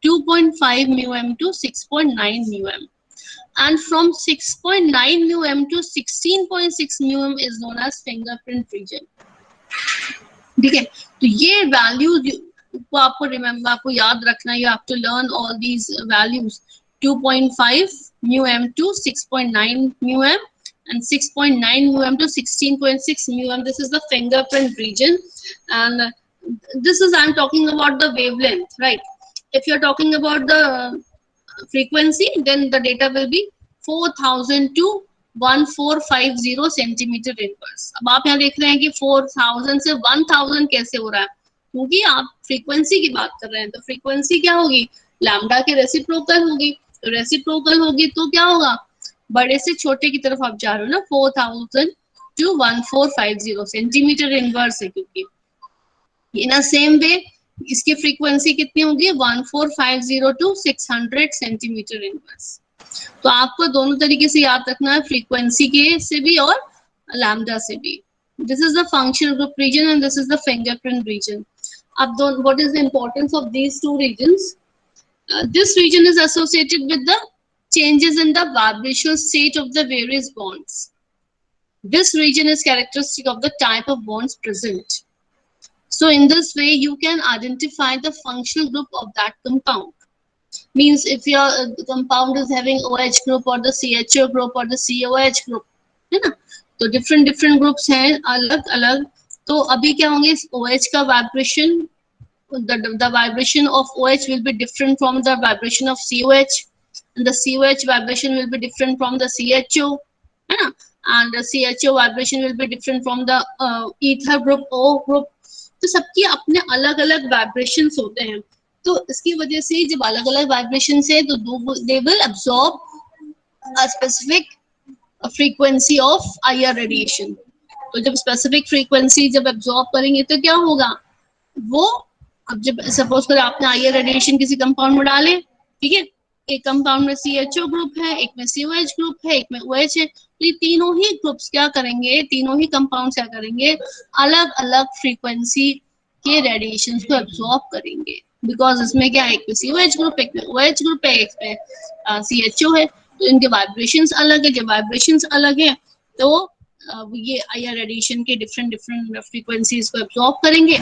2.5 mu m to 6.9 mu m, and from 6.9 mu m to 16.6 mu m is known as fingerprint region. ठीक है, तो ये वैल्यूज को आपको रिमेम्बर, आपको याद रखना, you have to learn all these values. 2.5 mu m to 6.9 mu m and 6.9 μm to 16.6 μm. This is the fingerprint region, and this is, I'm talking about the wavelength, right? If you're talking about the frequency, then the data will be 4000 to 1450 centimetre inverse. अब आप यहाँ देख रहे हैं कि 4000 से 1000 कैसे हो रहा है, क्योंकि आप फ्रीक्वेंसी की बात कर रहे हैं, तो फ्रीक्वेंसी क्या होगी, लैम्डा के रेसिप्रोकल होगी, तो रेसिप्रोकल होगी तो क्या होगा, बड़े से छोटे की तरफ आप जा रहे हो ना, 4000 to 1450 सेंटीमीटर इनवर्स है, क्योंकि इन अ सेम वे इसकी फ्रीक्वेंसी कितनी होगी, 1450 to 600 सेंटीमीटर इनवर्स। तो आपको दोनों तरीके से याद रखना है, फ्रीक्वेंसी के से भी और लैम्डा से भी। This is the functional group region and this is the fingerprint region. अब what is the importance of these two regions? This region is associated with the changes in the vibrational state of the various bonds. This region is characteristic of the type of bonds present. So in this way, you can identify the functional group of that compound. Means if your compound is having OH group or the CHO group or the COH group, है ना, तो different groups हैं अलग अलग। तो अभी क्या होंगे, OH का vibration, the vibration of OH will be different from the vibration of COH, and the COH vibration will be different from the CHO, है ना, and the CHO vibration will be different from the ether group, O group। तो सबकी अपने अलग अलग vibrations होते हैं, तो इसकी वजह से जब अलग अलग वाइब्रेशंस है तो they will absorb a specific frequency of IR radiation. तो जब स्पेसिफिक फ्रीक्वेंसी जब अब्सॉर्ब करेंगे तो क्या होगा, वो अब जब सपोज करें आपने आईआर रेडिएशन किसी कंपाउंड में डाले, ठीक है, एक कंपाउंड में CHO ग्रुप है, एक में COH ग्रुप है, एक में OH है, तो ये तीनों ही ग्रुप्स क्या करेंगे, तीनों ही कंपाउंड्स क्या करेंगे, अलग अलग फ्रीक्वेंसी के रेडिएशंस को एब्सॉर्ब करेंगे, बिकॉज इसमें क्या है, एक में COH ग्रुप, एक में OH ग्रुप है, एक में CHO है, तो इनके वाइब्रेशंस अलग है। जब वाइब्रेशंस अलग है तो ये आईआर रेडिएशन के डिफरेंट फ्रीक्वेंसीज को एब्सॉर्ब करेंगे।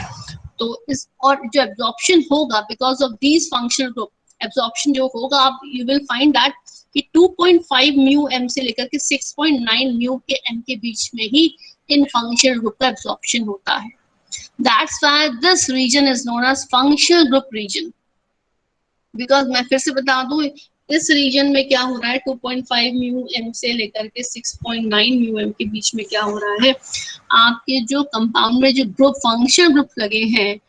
तो इस और जो एब्जॉर्प्शन होगा because of these functional group, absorption जो होगा आप यू विल फाइंड दैट कि 2.5 म्यू एम से लेकर के 6.9 म्यू के एम के बीच में ही इन फंक्शनल ग्रुप का एब्जॉर्प्शन होता है। That's why this region is known as functional group region. Because मैं फिर से बता दूं, इस रीजन में क्या हो रहा है, 2.5 म्यू एम से लेकर के 6.9 म्यू एम के बीच में क्या हो रहा है, आपके जो कंपाउंड में जो ग्रुप फंक्शनल ग्रुप लगे हैं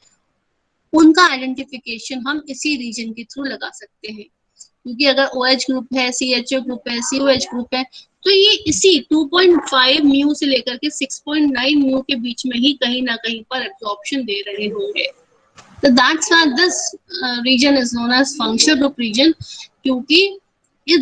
उनका आइडेंटिफिकेशन हम इसी रीजन के थ्रू लगा सकते हैं। क्योंकि अगर OH ग्रुप है, CHO ग्रुप है, COH ग्रुप है, तो ये इसी 2.5 म्यू से लेकर के 6.9 म्यू के बीच में ही कहीं ना कहीं पर एब्जॉर्प्शन दे रहे होंगे। So that's why this region is known as functional group region, क्योंकि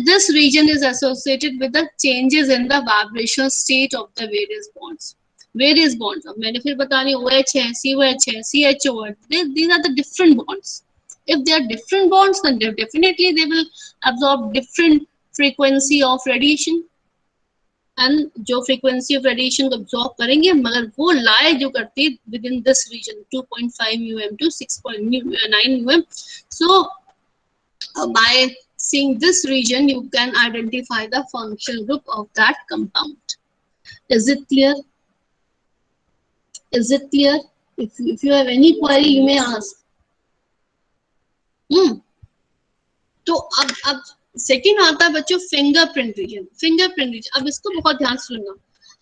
this region is associated with the changes in the vibrational state of the various bonds. Various bonds. अब मैंने फिर बता रही OH है, COH है, CHO है. These are the different bonds. If they are different bonds, then definitely they will absorb different frequency of radiation. And जो frequency of radiation को absorb करेंगे, मगर वो lie जो करती है within this region 2.5 mm to 6.9 mm. So by seeing this region, you can identify the functional group of that compound. Is it clear? Is it clear? If you have any query, you may ask. तो अब second आता है बच्चों fingerprint region. Fingerprint region, अब इसको बहुत ध्यान से सुनना।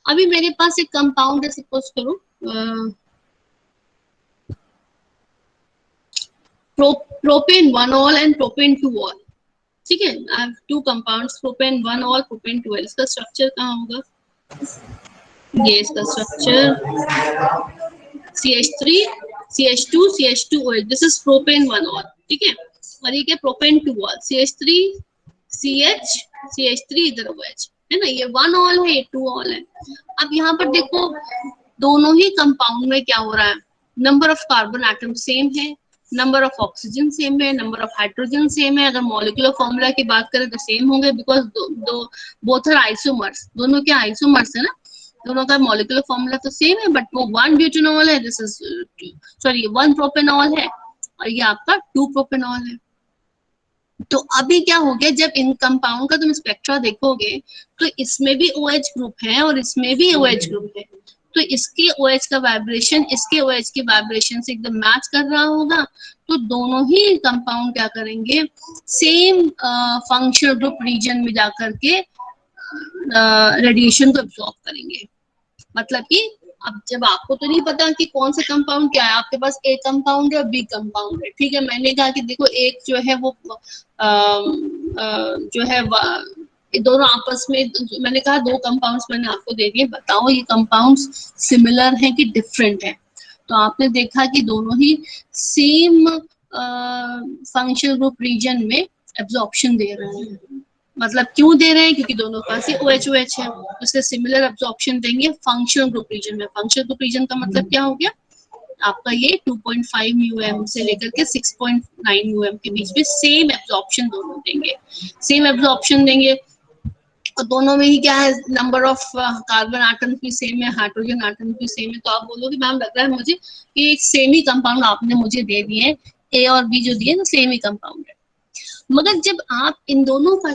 अभी मेरे पास एक कंपाउंड है, सपोज करो प्रोपेन 1-ऑल एंड प्रोपेन 2-ऑल, ठीक है। I have two compounds, propane 1-ऑल, प्रोपेन 2-ऑल। इसका स्ट्रक्चर कहाँ होगा? ये इसका structure CH3 CH2 CH2OH, this is propane 1-ऑल, ठीक है। और ये क्या, प्रोपेन 2-ऑल, CH3 CH CH3 इधर OH है ना, ये 1-ऑल है, ये 2-ऑल है। अब यहाँ पर देखो दोनों ही कंपाउंड में क्या हो रहा है, number of carbon atom same है, नंबर ऑफ ऑक्सीजन सेम है, नंबर ऑफ हाइड्रोजन सेम है। अगर मॉलिक्यूलर फॉर्मूला की बात करें तो सेम होंगे, बिकॉज बोथ आर आइसोमर्स, दोनों के आइसोमर्स है ना, दोनों का मॉलिक्यूलर फॉर्मूला तो सेम है, बट वो 1 ब्यूटेनॉल है, दिस इज सॉरी 1 प्रोपेनॉल है, और ये आपका 2 प्रोपेनॉल है। तो अभी क्या हो गया, जब इन कंपाउंड का तुम स्पेक्ट्रा देखोगे तो इसमें भी OH ग्रुप है और इसमें भी OH ग्रुप है। तो इसके OH का वाइब्रेशन इसके OH के वाइब्रेशन से एकदम मैच कर रहा होगा, तो दोनों ही कंपाउंड क्या करेंगे, सेम फंक्शनल ग्रुप रीजन में जाकर के रेडिएशन को एब्जॉर्ब करेंगे। मतलब कि अब जब आपको तो नहीं पता कि कौन सा कंपाउंड क्या है, आपके पास ए कंपाउंड है और बी कंपाउंड है, ठीक है, मैंने कहा कि देखो एक जो है वो जो है दोनों आपस में, मैंने कहा 2 कंपाउंड्स मैंने आपको दे दिए, बताओ ये कंपाउंड्स सिमिलर हैं कि डिफरेंट हैं। तो आपने देखा कि दोनों ही सेम फंक्शनल ग्रुप रीजन में एब्जॉर्प्शन दे रहे हैं। मतलब क्यों दे रहे हैं, क्योंकि दोनों के पास ही OH OH है, उससे सिमिलर एब्जॉर्प्शन देंगे फंक्शनल ग्रुप रीजन में। फंक्शनल ग्रुप रीजन का मतलब क्या हो गया आपका, ये 2.5 म्यूएम से लेकर के 6.9 म्यूएम के बीच में सेम एब्जॉर्प्शन दोनों देंगे, सेम एब्जॉर्प्शन देंगे। और दोनों में ही क्या है, नंबर ऑफ कार्बन आटम भी सेम है, हाइड्रोजन आटम भी सेम है। तो आप बोलोगे मैम लग रहा है मुझे कि एक सेम ही कंपाउंड आपने मुझे दे दिए, ए और बी जो दिए ना सेम ही कंपाउंड है। मगर जब आप इन दोनों का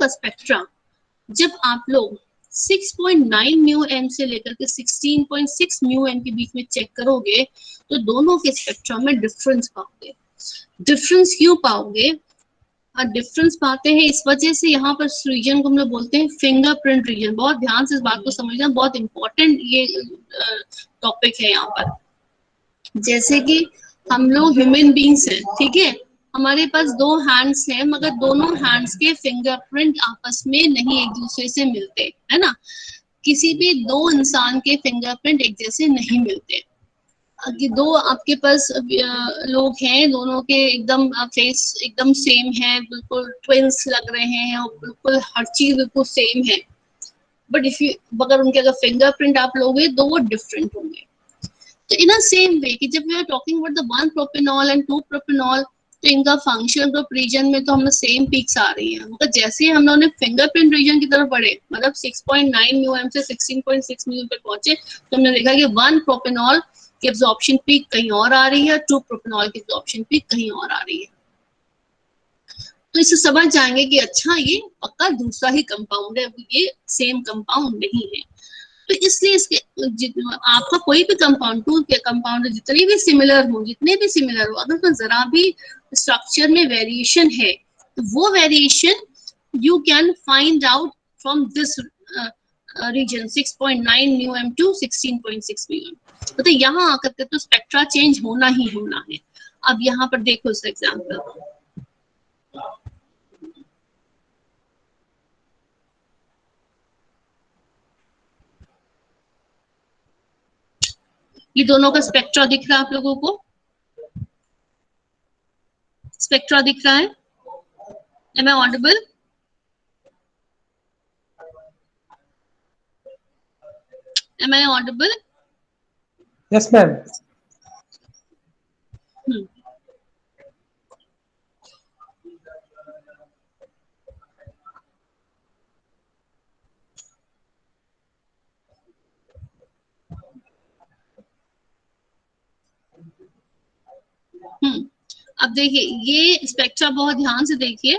स्पेक्ट्रा जब आप लोग 6.9 म्यूएम से लेकर के 16.6 म्यूएम के बीच में चेक करोगे, तो दोनों के स्पेक्ट्रा में डिफरेंस पाओगे। डिफरेंस क्यों पाओगे, डिफरेंस पाते हैं इस वजह से, यहाँ पर रीजन को हम लोग बोलते हैं फिंगरप्रिंट रीजन। बहुत ध्यान से इस बात को समझना, बहुत इंपॉर्टेंट ये टॉपिक है यहाँ पर। जैसे कि हम लोग ह्यूमन बींग्स हैं, ठीक है, हमारे पास 2 हैंड्स हैं, मगर दोनों हैंड्स के फिंगरप्रिंट आपस में नहीं एक दूसरे से मिलते, है ना। किसी भी 2 इंसान के फिंगरप्रिंट एक जैसे नहीं मिलते। कि 2 आपके पास लोग हैं, दोनों के एकदम फेस एकदम सेम है, बिल्कुल ट्विंस लग रहे हैं और बिल्कुल हर चीज बिल्कुल सेम है, बट अगर उनके अगर फिंगरप्रिंट आप लोगे तो वो डिफरेंट होंगे। तो इन अ सेम वे कि जब we are talking about the 1 propanol and 2 propanol, तो इनका फंक्शनल ग्रुप रीजन में तो हम सेम पीक्स आ रही है, मतलब जैसे ही हम लोगों ने फिंगरप्रिंट रीजन की तरफ बढ़े, मतलब 6.9 म्यूएम से 16.6 म्यूएम पे पहुंचे, तो हमने देखा कि 1 प्रोपेनॉल की एब्जॉर्प्शन पीक कहीं और आ रही है, 2 प्रोपेनॉल की एब्जॉर्प्शन पीक कहीं और आ रही है। तो इससे समझ जाएंगे कि अच्छा ये पक्का दूसरा ही कंपाउंड है, ये सेम कंपाउंड नहीं है। तो इसलिए इसके आपका कोई भी कंपाउंड, 2 के कंपाउंड जितने भी सिमिलर हो, अगर तो जरा भी स्ट्रक्चर में वेरिएशन है, तो वो variation you can find out from this region 6.9 म्यूएम टू 16.6 म्यूएम। तो यहाँ आकर के तो स्पेक्ट्रा चेंज होना ही होना है। अब यहाँ पर देखो इस एग्जाम्पल, ये दोनों का स्पेक्ट्रा दिख रहा है आप लोगों को, स्पेक्ट्रा दिख रहा है, am I audible? Am I audible? Yes ma'am. अब देखिए ये स्पेक्ट्रा बहुत ध्यान से देखिए,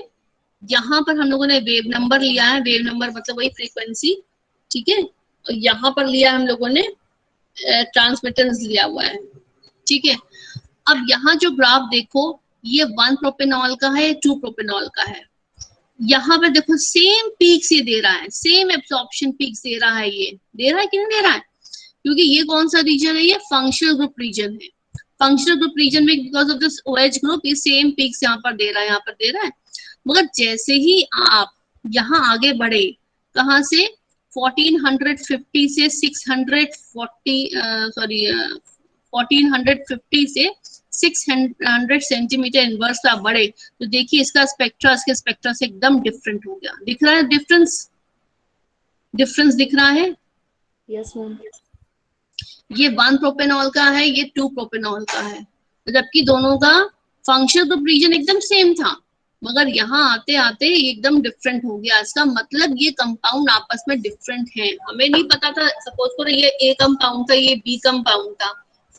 यहाँ पर हम लोगों ने वेव नंबर लिया है, वेव नंबर मतलब वही फ्रीक्वेंसी, ठीक है, और यहाँ पर लिया हम लोगों ने ट्रांसमिटेंस लिया हुआ है, ठीक है। अब यहाँ जो ग्राफ देखो, ये 1 प्रोपेनॉल का है, 2 प्रोपेनॉल का है। यहाँ पर देखो सेम पीक्स ये दे रहा है, सेम एब्जॉर्प्शन पीक्स दे रहा है, ये दे रहा है कि नहीं दे रहा है, क्योंकि ये कौन सा रीजन है, ये फंक्शनल ग्रुप रीजन है। फंक्शनल ग्रुप रीजन में because of this OH group ये सेम पीक्स यहाँ पर दे रहा है, यहाँ पर दे रहा है। मगर जैसे ही आप यहाँ आगे बढ़े, कहाँ से 1450 से 1450 से 600 सेंटीमीटर इनवर्स आप बढ़े, तो देखिए इसका स्पेक्ट्रा इसके स्पेक्ट्रा से एकदम डिफरेंट हो गया। दिख रहा है डिफरेंस दिख रहा है? Yes ma'am. ये 1 प्रोपेनॉल का है, ये 2 प्रोपेनॉल का है, जबकि दोनों का फंक्शनल ग्रुप रीजन एकदम सेम था, मगर यहाँ आते आते एकदम डिफरेंट हो गया। इसका मतलब ये कंपाउंड आपस में डिफरेंट हैं। हमें नहीं पता था, सपोज करो ये ए कंपाउंड था, ये बी कंपाउंड था,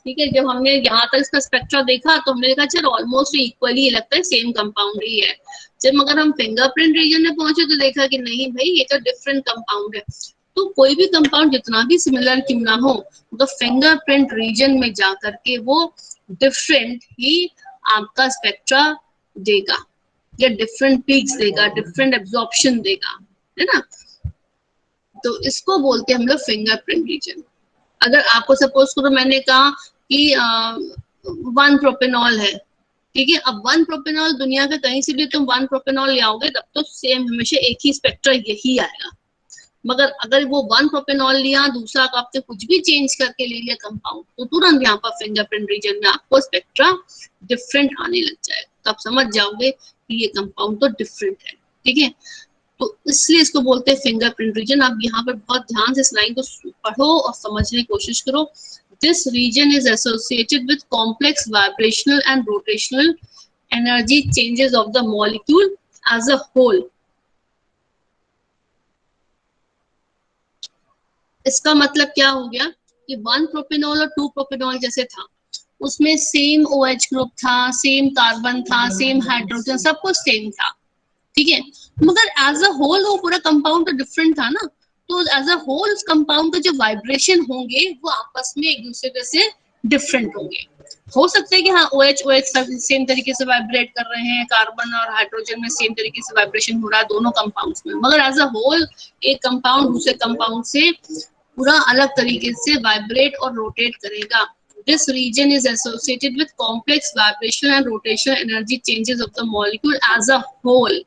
ठीक है। जब हमने यहाँ तक इसका स्पेक्ट्रा देखा तो हमने देखा चलो ऑलमोस्ट इक्वली लगता है, सेम कंपाउंड ही है। जब मगर हम फिंगरप्रिंट रीजन में पहुंचे तो देखा कि नहीं भाई ये तो डिफरेंट कंपाउंड है। तो कोई भी कंपाउंड जितना भी सिमिलर क्यों ना हो, तो फिंगरप्रिंट रीजन में जा करके वो डिफरेंट ही आपका स्पेक्ट्रा देगा या डिफरेंट पीक्स देगा, डिफरेंट एब्जॉर्प्शन देगा, है ना। तो इसको बोलते हैं हम लोग फिंगरप्रिंट रीजन। अगर आपको सपोज करो मैंने कहा कि 1 प्रोपेनॉल है, ठीक है, अब 1 प्रोपेनॉल दुनिया के कहीं से भी तुम 1 प्रोपेनॉल ले आओगे तब तो सेम हमेशा एक ही स्पेक्ट्रा यही आएगा। मगर अगर वो 1 प्रोपेनॉल लिया, दूसरा आपने कुछ भी चेंज करके ले लिया कंपाउंड, तो तुरंत यहाँ पर फिंगरप्रिंट रीजन में आपको स्पेक्ट्रा डिफरेंट आने लग जाएगा। तो आप समझ जाओगे कि ये कंपाउंड तो डिफरेंट है, ठीक है। तो इसलिए इसको बोलते हैं फिंगरप्रिंट रीजन। आप यहाँ पर बहुत ध्यान से इस लाइन को पढ़ो और समझने की कोशिश करो। This region is associated with complex vibrational and rotational energy changes of the molecule as a whole. इसका मतलब क्या हो गया कि 1 प्रोपेनॉल और 2 प्रोपेनॉल जैसे था, उसमें सेम OH ग्रुप था, सेम कार्बन था, सेम हाइड्रोजन, सब कुछ सेम था, ठीक है। मगर एज अ होल वो पूरा कंपाउंड तो डिफरेंट था ना। तो एज अ होल उस कंपाउंड के जो वाइब्रेशन होंगे वो आपस में एक दूसरे से डिफरेंट होंगे। हो सकता है कि हाँ OH सेम तरीके से वाइब्रेट कर रहे हैं, कार्बन और हाइड्रोजन में सेम तरीके से वाइब्रेशन हो रहा है दोनों कंपाउंड्स में, मगर एज अ होल एक कंपाउंड दूसरे कंपाउंड से पूरा अलग तरीके से वाइब्रेट और रोटेट करेगा। This region is associated with complex vibrational and rotational energy changes of the molecule as a whole.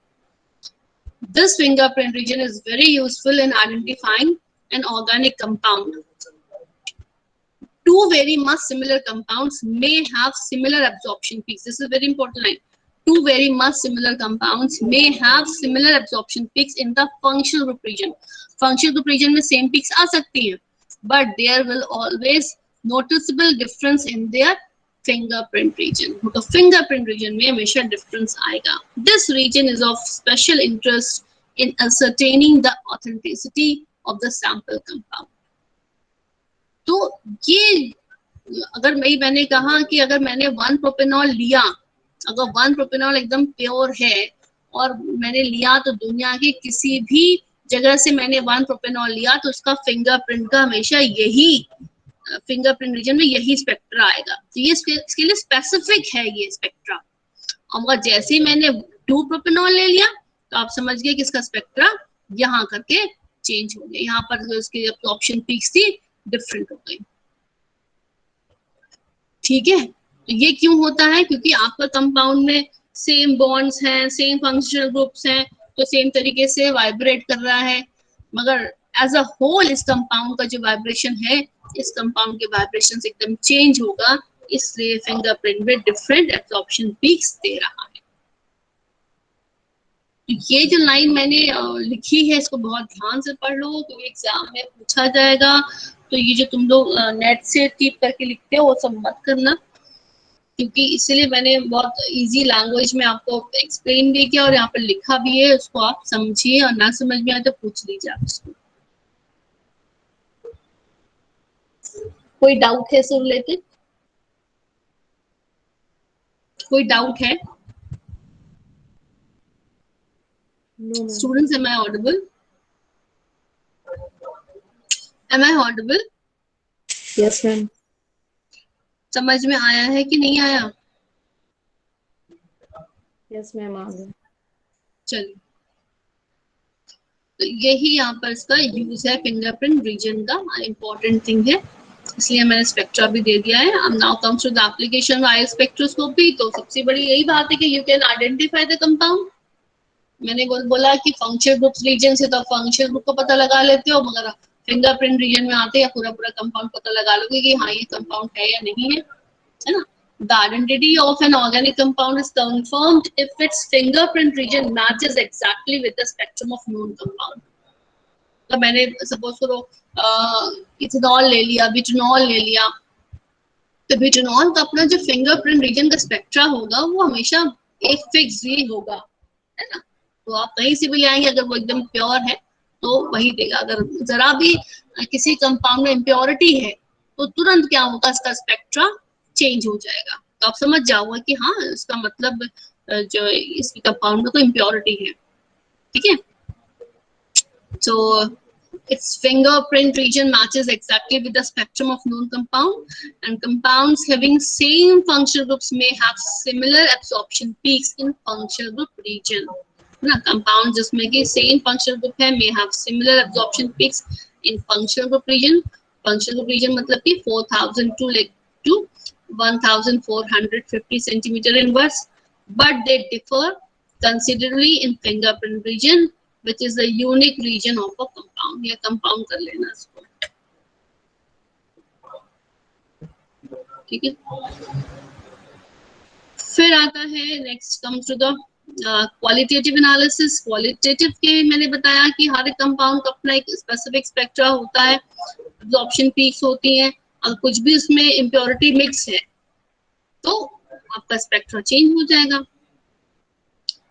This fingerprint region is very useful in identifying an organic compound. Two very much similar compounds may have similar absorption peaks. This is a very important line. Two very much similar compounds may have similar absorption peaks in the functional group region. Functional group region में same peaks आ सकती हैं, but there will always noticeable difference in their fingerprint region. तो fingerprint region में हमेशा difference आएगा. This region is of special interest in ascertaining the authenticity of the sample compound. तो ये अगर मैंने कहा कि अगर मैंने 1 प्रोपेनॉल लिया, अगर 1 प्रोपेनॉल एकदम प्योर है और मैंने लिया तो दुनिया के किसी भी जगह से मैंने 1 प्रोपेनॉल लिया तो उसका फिंगरप्रिंट का हमेशा यही फिंगरप्रिंट रीजन में यही स्पेक्ट्रा आएगा। तो ये इसके लिए स्पेसिफिक है ये स्पेक्ट्रा। और जैसे ही मैंने 2 प्रोपेनॉल ले लिया तो आप समझ गए कि इसका स्पेक्ट्रा यहाँ करके चेंज हो गया, यहाँ पर जो इसकी ऑप्शन पीक्स थी डिफरेंट हो गई, ठीक है। तो ये क्यों होता है? क्योंकि आपका कंपाउंड में सेम बॉन्ड्स हैं, सेम फंक्शनल ग्रुप्स हैं, तो सेम तरीके से वाइब्रेट कर रहा है, मगर एज अ होल इस कंपाउंड का जो वाइब्रेशन है, इस कंपाउंड के वाइब्रेशन एकदम चेंज होगा, इसलिए फिंगरप्रिंट में डिफरेंट एब्जॉर्प्शन पीक्स दे रहा है। तो ये जो लाइन मैंने लिखी है इसको बहुत ध्यान से पढ़ लो, क्योंकि एग्जाम में पूछा जाएगा। तो ये जो तुम लोग नेट से टिप करके लिखते हो वो सब मत करना, क्योंकि इसलिए मैंने बहुत इजी लैंग्वेज में आपको एक्सप्लेन भी किया और यहाँ पर लिखा भी है, उसको आप समझिए और ना समझ में आए तो पूछ लीजिए आप उसको। कोई डाउट है इससे रिलेटेड? कोई डाउट है? No, ma'am. Students, am I audible? Am I audible? Yes, ma'am. समझ में आया है कि नहीं आया? Yes, ma'am. आ गया। चलिए, तो यही यहाँ पर इसका यूज है फिंगरप्रिंट रीजन का, इम्पोर्टेंट थिंग है, इसलिए मैंने स्पेक्ट्रा भी दे दिया है। अब now comes to the application of spectroscopy. तो सबसे बड़ी यही बात है कि you can identify the compound. मैंने बोला कि फंक्शनल ग्रुप रीजन से तो फंक्शनल ग्रुप को पता लगा लेते हो, मगर फिंगरप्रिंट रीजन में आते या पूरा कंपाउंड पता लगा लोगे कि हाँ ये कंपाउंड है या नहीं है, है ना। The identity of an organic compound is confirmed if its fingerprint region matches exactly with the spectrum of known compound. तो मैंने सपोज करो इथेनॉल ले लिया, ब्यूटेनॉल ले लिया, तो ब्यूटेनॉल का अपना जो फिंगरप्रिंट रीजन का स्पेक्ट्रा होगा वो हमेशा एक फिक्स ही होगा, है ना। तो आप कहीं से भी ले आएंगे, अगर वो एकदम प्योर है तो वही देगा। अगर जरा भी किसी कंपाउंड में इम्प्योरिटी है तो तुरंत क्या होगा, इसका स्पेक्ट्रा चेंज हो जाएगा। तो आप समझ जाओगे कि हाँ इसका मतलब जो इस कंपाउंड में कोई इम्प्योरिटी है, ठीक है। तो its fingerprint region matches exactly with the spectrum of known compound, and compounds having same functional groups may have similar absorption peaks in functional group region. ना compound जिसमें कि same functional group है may have similar absorption peaks in functional group region. Functional group region मतलब कि 4000 to 1450 centimeter inverse, but they differ considerably in fingerprint region, which is the unique region of a compound. या compound कर लेना इसको, ठीक है। फिर आता है next comes to the qualitative analysis. Qualitative के मैंने बताया कि हर एक कंपाउंड का अपना एक स्पेसिफिक स्पेक्ट्रा होता है, एब्जॉर्प्शन पीक्स होती हैं, अगर कुछ भी उसमें इम्प्योरिटी मिक्स है तो आपका स्पेक्ट्रा चेंज हो जाएगा।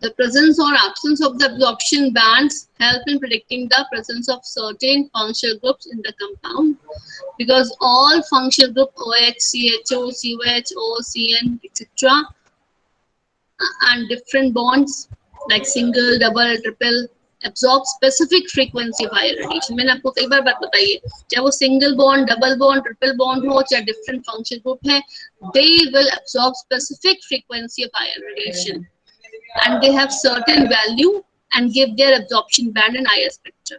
The presence or absence of the absorption bands help in predicting the presence of certain functional groups in the compound, because all functional group OH, CHO, COH, OCN, etc. and different bonds like single, double, triple absorb specific frequency of higher radiation. मैंने आपको कई बार बात बताई है, चाहे वो single bond, double bond, triple bond हो, चाहे डिफरेंट फंक्शनल ग्रुप है, they will absorb specific frequency of higher radiation. And they have certain value and give their absorption band and higher spectrum.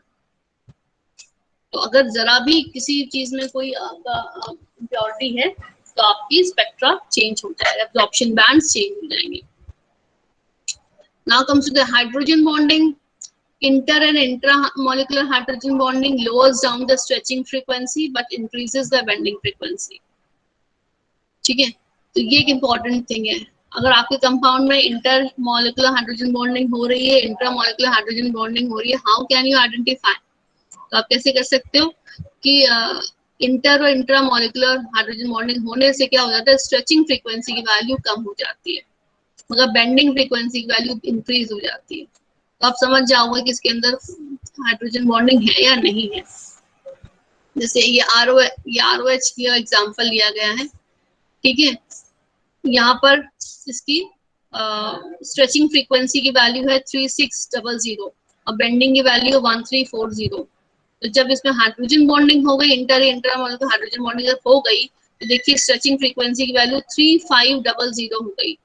तो अगर जरा भी किसी चीज में कोई आपका इम्प्योरिटी है तो आपकी स्पेक्ट्रा चेंज हो जाएगा, absorption bands चेंज हो जाएंगे। Now comes to the hydrogen bonding. Inter and intramolecular hydrogen bonding lowers down the stretching frequency but increases the bending frequency. ठीक है, तो ये एक इम्पोर्टेंट थिंग है। अगर आपके कंपाउंड में इंटर मॉलिक्यूलर हाइड्रोजन बॉन्डिंग हो रही है, इंट्रा मॉलिक्यूलर हाइड्रोजन बॉन्डिंग हो रही है, हाउ कैन यू आइडेंटिफाई? तो आप कैसे कर सकते हो कि इंटर और इंट्रा मॉलिक्यूलर हाइड्रोजन बॉन्डिंग होने से क्या हो जाता है, स्ट्रेचिंग फ्रीक्वेंसी की वैल्यू कम हो जाती है, मगर बेंडिंग फ्रीक्वेंसी की वैल्यू इंक्रीज हो जाती है। तो आप समझ जाओगे कि इसके अंदर हाइड्रोजन बॉन्डिंग है या नहीं है। जैसे ये ROH का एग्जांपल लिया गया है, ठीक है। यहाँ पर इसकी स्ट्रेचिंग फ्रीक्वेंसी की वैल्यू है 3600 और बेंडिंग की वैल्यू 1340। तो जब इसमें हाइड्रोजन बॉन्डिंग हो गई, इंट्रा मॉलिक्यूलर हाइड्रोजन बॉन्डिंग जब हो गई तो देखिए स्ट्रेचिंग फ्रीक्वेंसी की वैल्यू 3500 हो गई।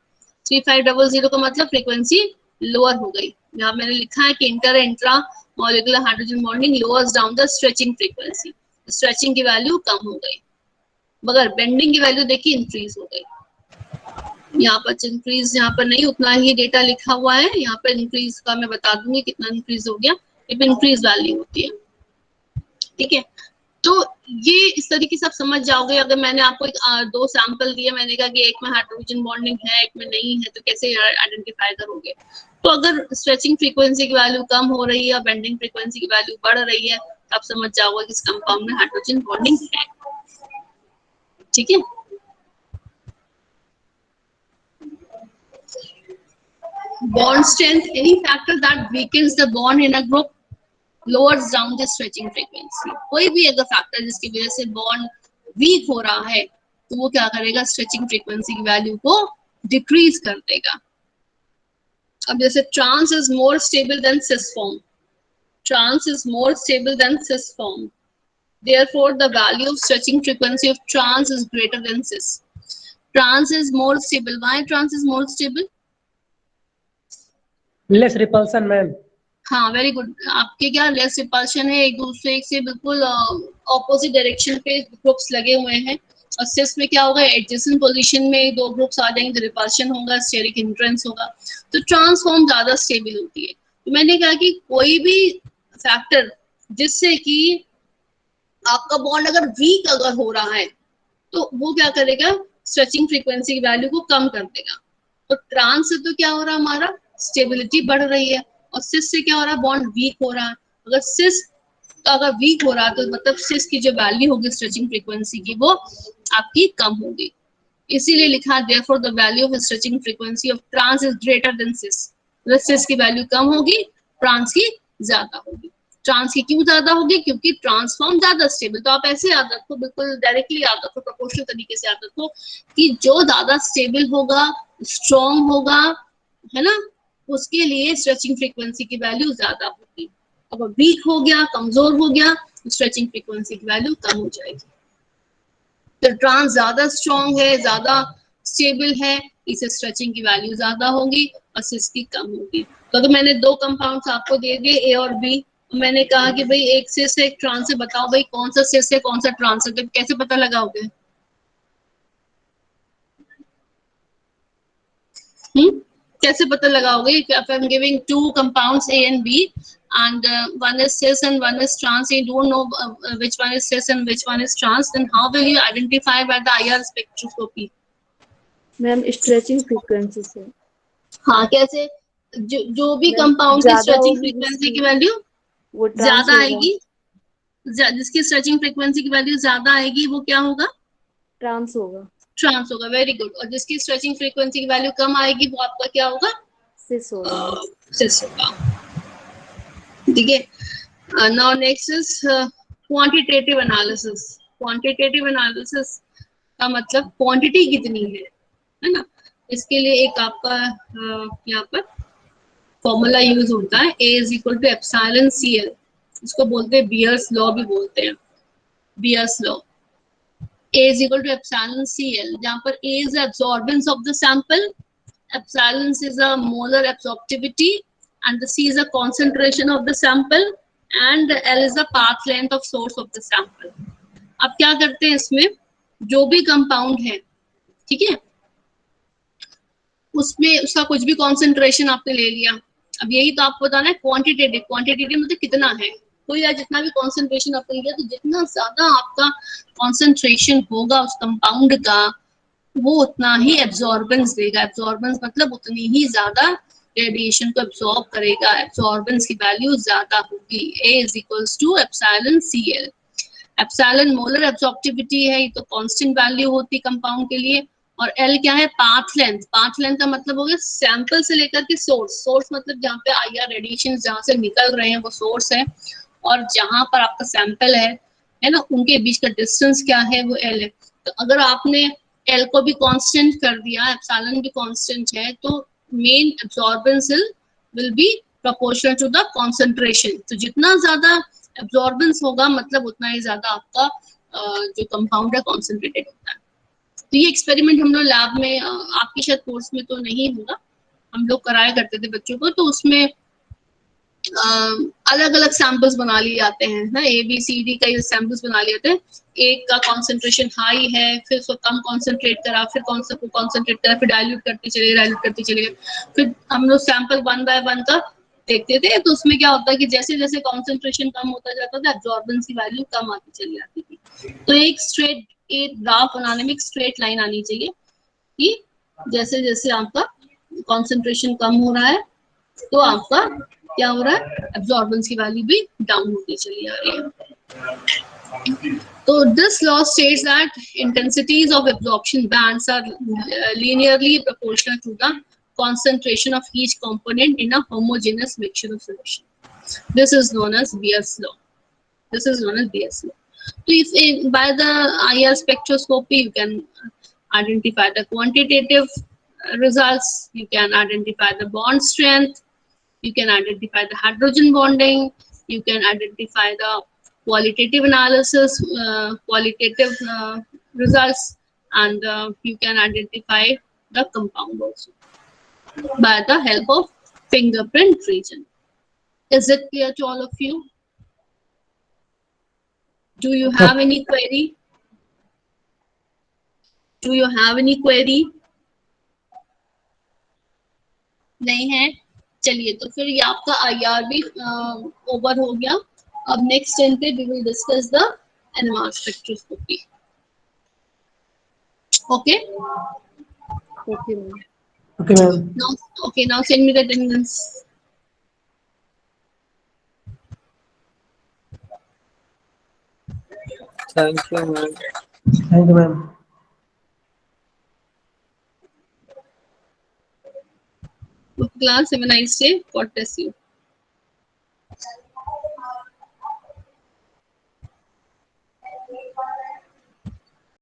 3500 का मतलब फ्रीक्वेंसी लोअर हो गई। यहाँ मैंने लिखा है कि intra molecular hydrogen bonding lowers down the stretching frequency, stretching की वैल्यू कम हो गई, मगर बेंडिंग की वैल्यू देखिए इंक्रीज हो गई। यहाँ पर इंक्रीज यहाँ पर नहीं, उतना ही डेटा लिखा हुआ है, यहाँ पर इंक्रीज का मैं बता दूंगी कितना इंक्रीज हो गया, ये पे इंक्रीज वैल्यू होती है, ठीक है। तो ये इस तरीके से आप समझ जाओगे। अगर मैंने आपको दो सैंपल दिए, मैंने कहा कि एक में हाइड्रोजन बॉन्डिंग है एक में नहीं है, तो कैसे आइडेंटिफाई करोगे? तो अगर स्ट्रेचिंग फ्रीक्वेंसी की वैल्यू कम हो रही है और बेंडिंग फ्रीक्वेंसी की वैल्यू बढ़ रही है तो आप समझ जाओगे कि इस कंपाउंड में हाइड्रोजन बॉन्डिंग है, ठीक है। Bond strength, any factor that weakens the bond in a group lowers down the stretching frequency. कोई भी अगर फैक्टर जिसकी वजह से बॉन्ड वीक हो रहा है तो वो क्या करेगा, स्ट्रेचिंग फ्रीक्वेंसी की वैल्यू को डिक्रीज कर देगा। अब जैसे trans is more stable than cis form, trans is more stable than cis form, therefore the value of stretching frequency of trans is greater than cis. Trans is more stable. Why trans is more stable? Less repulsion ma'am. हाँ, very good. आपके क्या less repulsion है, एक दूसरे से बिल्कुल opposite direction पे groups लगे हुए हैं। और सिस में क्या होगा, एडजेसेंट पोजीशन में दो ग्रुप्स आ जाएंगे तो रिपल्शन होगा, स्टेरिक हिंड्रेंस होगा। तो ट्रांसफॉर्म ज्यादा स्टेबल होती है। तो मैंने कहा कि कोई भी फैक्टर जिससे कि आपका बॉन्ड अगर वीक अगर हो रहा है तो वो क्या करेगा, स्ट्रेचिंग फ्रीक्वेंसी की वैल्यू को कम कर देगा। तो ट्रांस से तो क्या हो रहा है, हमारा स्टेबिलिटी बढ़ रही है, और सिस से क्या हो रहा है, बॉन्ड वीक हो रहा है। अगर सिस अगर वीक हो रहा है तो मतलब सिस की जो वैल्यू होगी स्ट्रेचिंग फ्रीक्वेंसी की वो आपकी कम होगी। इसीलिए लिखा है therefore the value of stretching frequency of trans is greater than cis। मतलब सिस की वैल्यू कम होगी, ट्रांस की ज्यादा होगी। ट्रांस की क्यों ज्यादा होगी, क्योंकि ट्रांसफॉर्म ज्यादा स्टेबल। तो आप ऐसे याद रखो, बिल्कुल डायरेक्टली याद रखो, प्रोपोर्शनल तरीके से याद रखो कि जो ज्यादा स्टेबल होगा, स्ट्रॉन्ग होगा, है ना, उसके लिए स्ट्रेचिंग फ्रीक्वेंसी की वैल्यू ज्यादा होगी। अब वीक हो गया, कमजोर हो गया, स्ट्रेचिंग फ्रीक्वेंसी की वैल्यू कम हो जाएगी। तो ट्रांस ज्यादा स्ट्रॉन्ग है, ज्यादा स्टेबल है, इसे स्ट्रेचिंग की वैल्यू ज्यादा होगी और सिस की कम होगी। तो मैंने दो कंपाउंड्स आपको दे दिए, ए और बी। मैंने कहा कि भाई एक सिस है एक ट्रांस है, बताओ भाई कौन सा सिस है कौन सा ट्रांस है, तो कैसे पता लगाओगे? कैसे पता लगाओगे? If I'm giving two compounds A and B and one is cis and one is trans, you don't know which one is cis and which one is trans, then how will you identify by the IR spectroscopy? Ma'am stretching frequency से। हाँ, कैसे? जो भी ma'am, compound की ज्यादा stretching होगी frequency जिसकी, की वैल्यू वो ट्रांस ज्यादा होगा। आएगी, जिसकी स्ट्रेचिंग फ्रीक्वेंसी की वैल्यू ज्यादा आएगी वो क्या होगा? ट्रांस होगा। ट्रांस होगा, वेरी गुड। और जिसकी स्ट्रेचिंग फ्रीक्वेंसी की वैल्यू कम आएगी वो आपका क्या होगा? सिस होगा। सिस होगा। ठीक है। Now next is quantitative analysis. Quantitative analysis का मतलब क्वांटिटी कितनी है ना? इसके लिए एक आपका यहाँ पर फॉर्मूला यूज होता है, A is equal to epsilon CL। इसको बोलते हैं बियर्स लॉ भी बोलते हैं, Beer's law. A is equal to epsilon CL, जहाँ पर A is the absorbance of the sample, epsilon is a molar absorptivity, and the C is a concentration of the sample, and L is the path length of source of the sample. अब क्या करते हैं इसमें, जो भी compound है, ठीक है, उसमें उसका कुछ भी कॉन्सेंट्रेशन आपने ले लिया। अब यही तो आपको बताना है क्वांटिटेटिव। क्वांटिटेटिव मतलब कितना है, कोई या जितना भी कॉन्सेंट्रेशन आपने लिया, तो जितना ज्यादा आपका कॉन्सेंट्रेशन होगा उस कंपाउंड का, वो उतना ही एब्जॉर्बेंस देगा। एब्जॉर्बेंस मतलब उतनी ही ज्यादा रेडिएशन को एब्जॉर्ब करेगा, एब्जॉर्बेंस की वैल्यू ज्यादा होगी। A is equals to epsilon CL। Epsilon molar absorptivity है, ये तो कांस्टेंट वैल्यू होती कंपाउंड के लिए। और L क्या है? Path length. पाथ लेंथ का मतलब हो गया सैंपल से लेकर के सोर्स। सोर्स मतलब जहाँ पे IR रेडिएशन जहाँ से निकल रहे हैं वो सोर्स है, और जहां पर आपका सैंपल है ना, उनके बीच का डिस्टेंस क्या है? वो L है। तो अगर आपने L को भी कांस्टेंट कर दिया, एप्सिलॉन भी कांस्टेंट है, तो main absorbance will be proportional to the concentration. तो जितना ज्यादा एब्जॉर्बेंस होगा मतलब उतना ही ज्यादा आपका जो कंपाउंड है कॉन्सेंट्रेटेड होता है। तो ये एक्सपेरिमेंट हम लोग लैब में, आपके शायद कोर्स में तो नहीं होगा, हम लोग कराया करते थे बच्चों को। तो उसमें अलग अलग सैंपल्स बना लिए जाते हैं ना, ABCD का सैंपल्स बना लिए जाते हैं। एक का कॉन्सेंट्रेशन हाई है, फिर उसको कम कॉन्सेंट्रेट करा, फिर कौन सा को कॉन्सेंट्रेट करा, फिर डाइल्यूट करते चले गए। फिर हम लोग सैंपल 1 बाय 1 का देखते थे। तो उसमें क्या होता है कि जैसे जैसे कॉन्सेंट्रेशन कम होता जाता था, एब्जॉर्बेंस की वैल्यू कम आती चली जाती थी। तो एक ग्राफ बनाने में एक स्ट्रेट लाइन आनी चाहिए कि जैसे जैसे आपका कॉन्सेंट्रेशन कम हो रहा है तो आपका क्या हो रहा है, एब्जॉर्बेंस की वैल्यू भी डाउन होती चली आ रही है। तो this law states that intensities of absorption bands are linearly proportional to the concentration of each component in a homogeneous mixture of solution. This is known as Beer's law. This is known as Beer's law. So if by the IR spectroscopy you can identify the quantitative results, you can identify the bond strength, you can identify the hydrogen bonding, you can identify the qualitative analysis, qualitative results, and you can identify the compound also by the help of fingerprint region. Is it clear to all of you? Do you have any query? Do you have any query? नहीं है? चलिए, तो फिर ये आपका IR भी over हो गया। अब नेक्स्ट 10 पे we will discuss the NMR spectroscopy. Okay? Okay ma'am. Okay, ma'am. Now send me the attendance. Thank you, ma'am. Thank you, ma'am. Class, have a nice day. God bless you.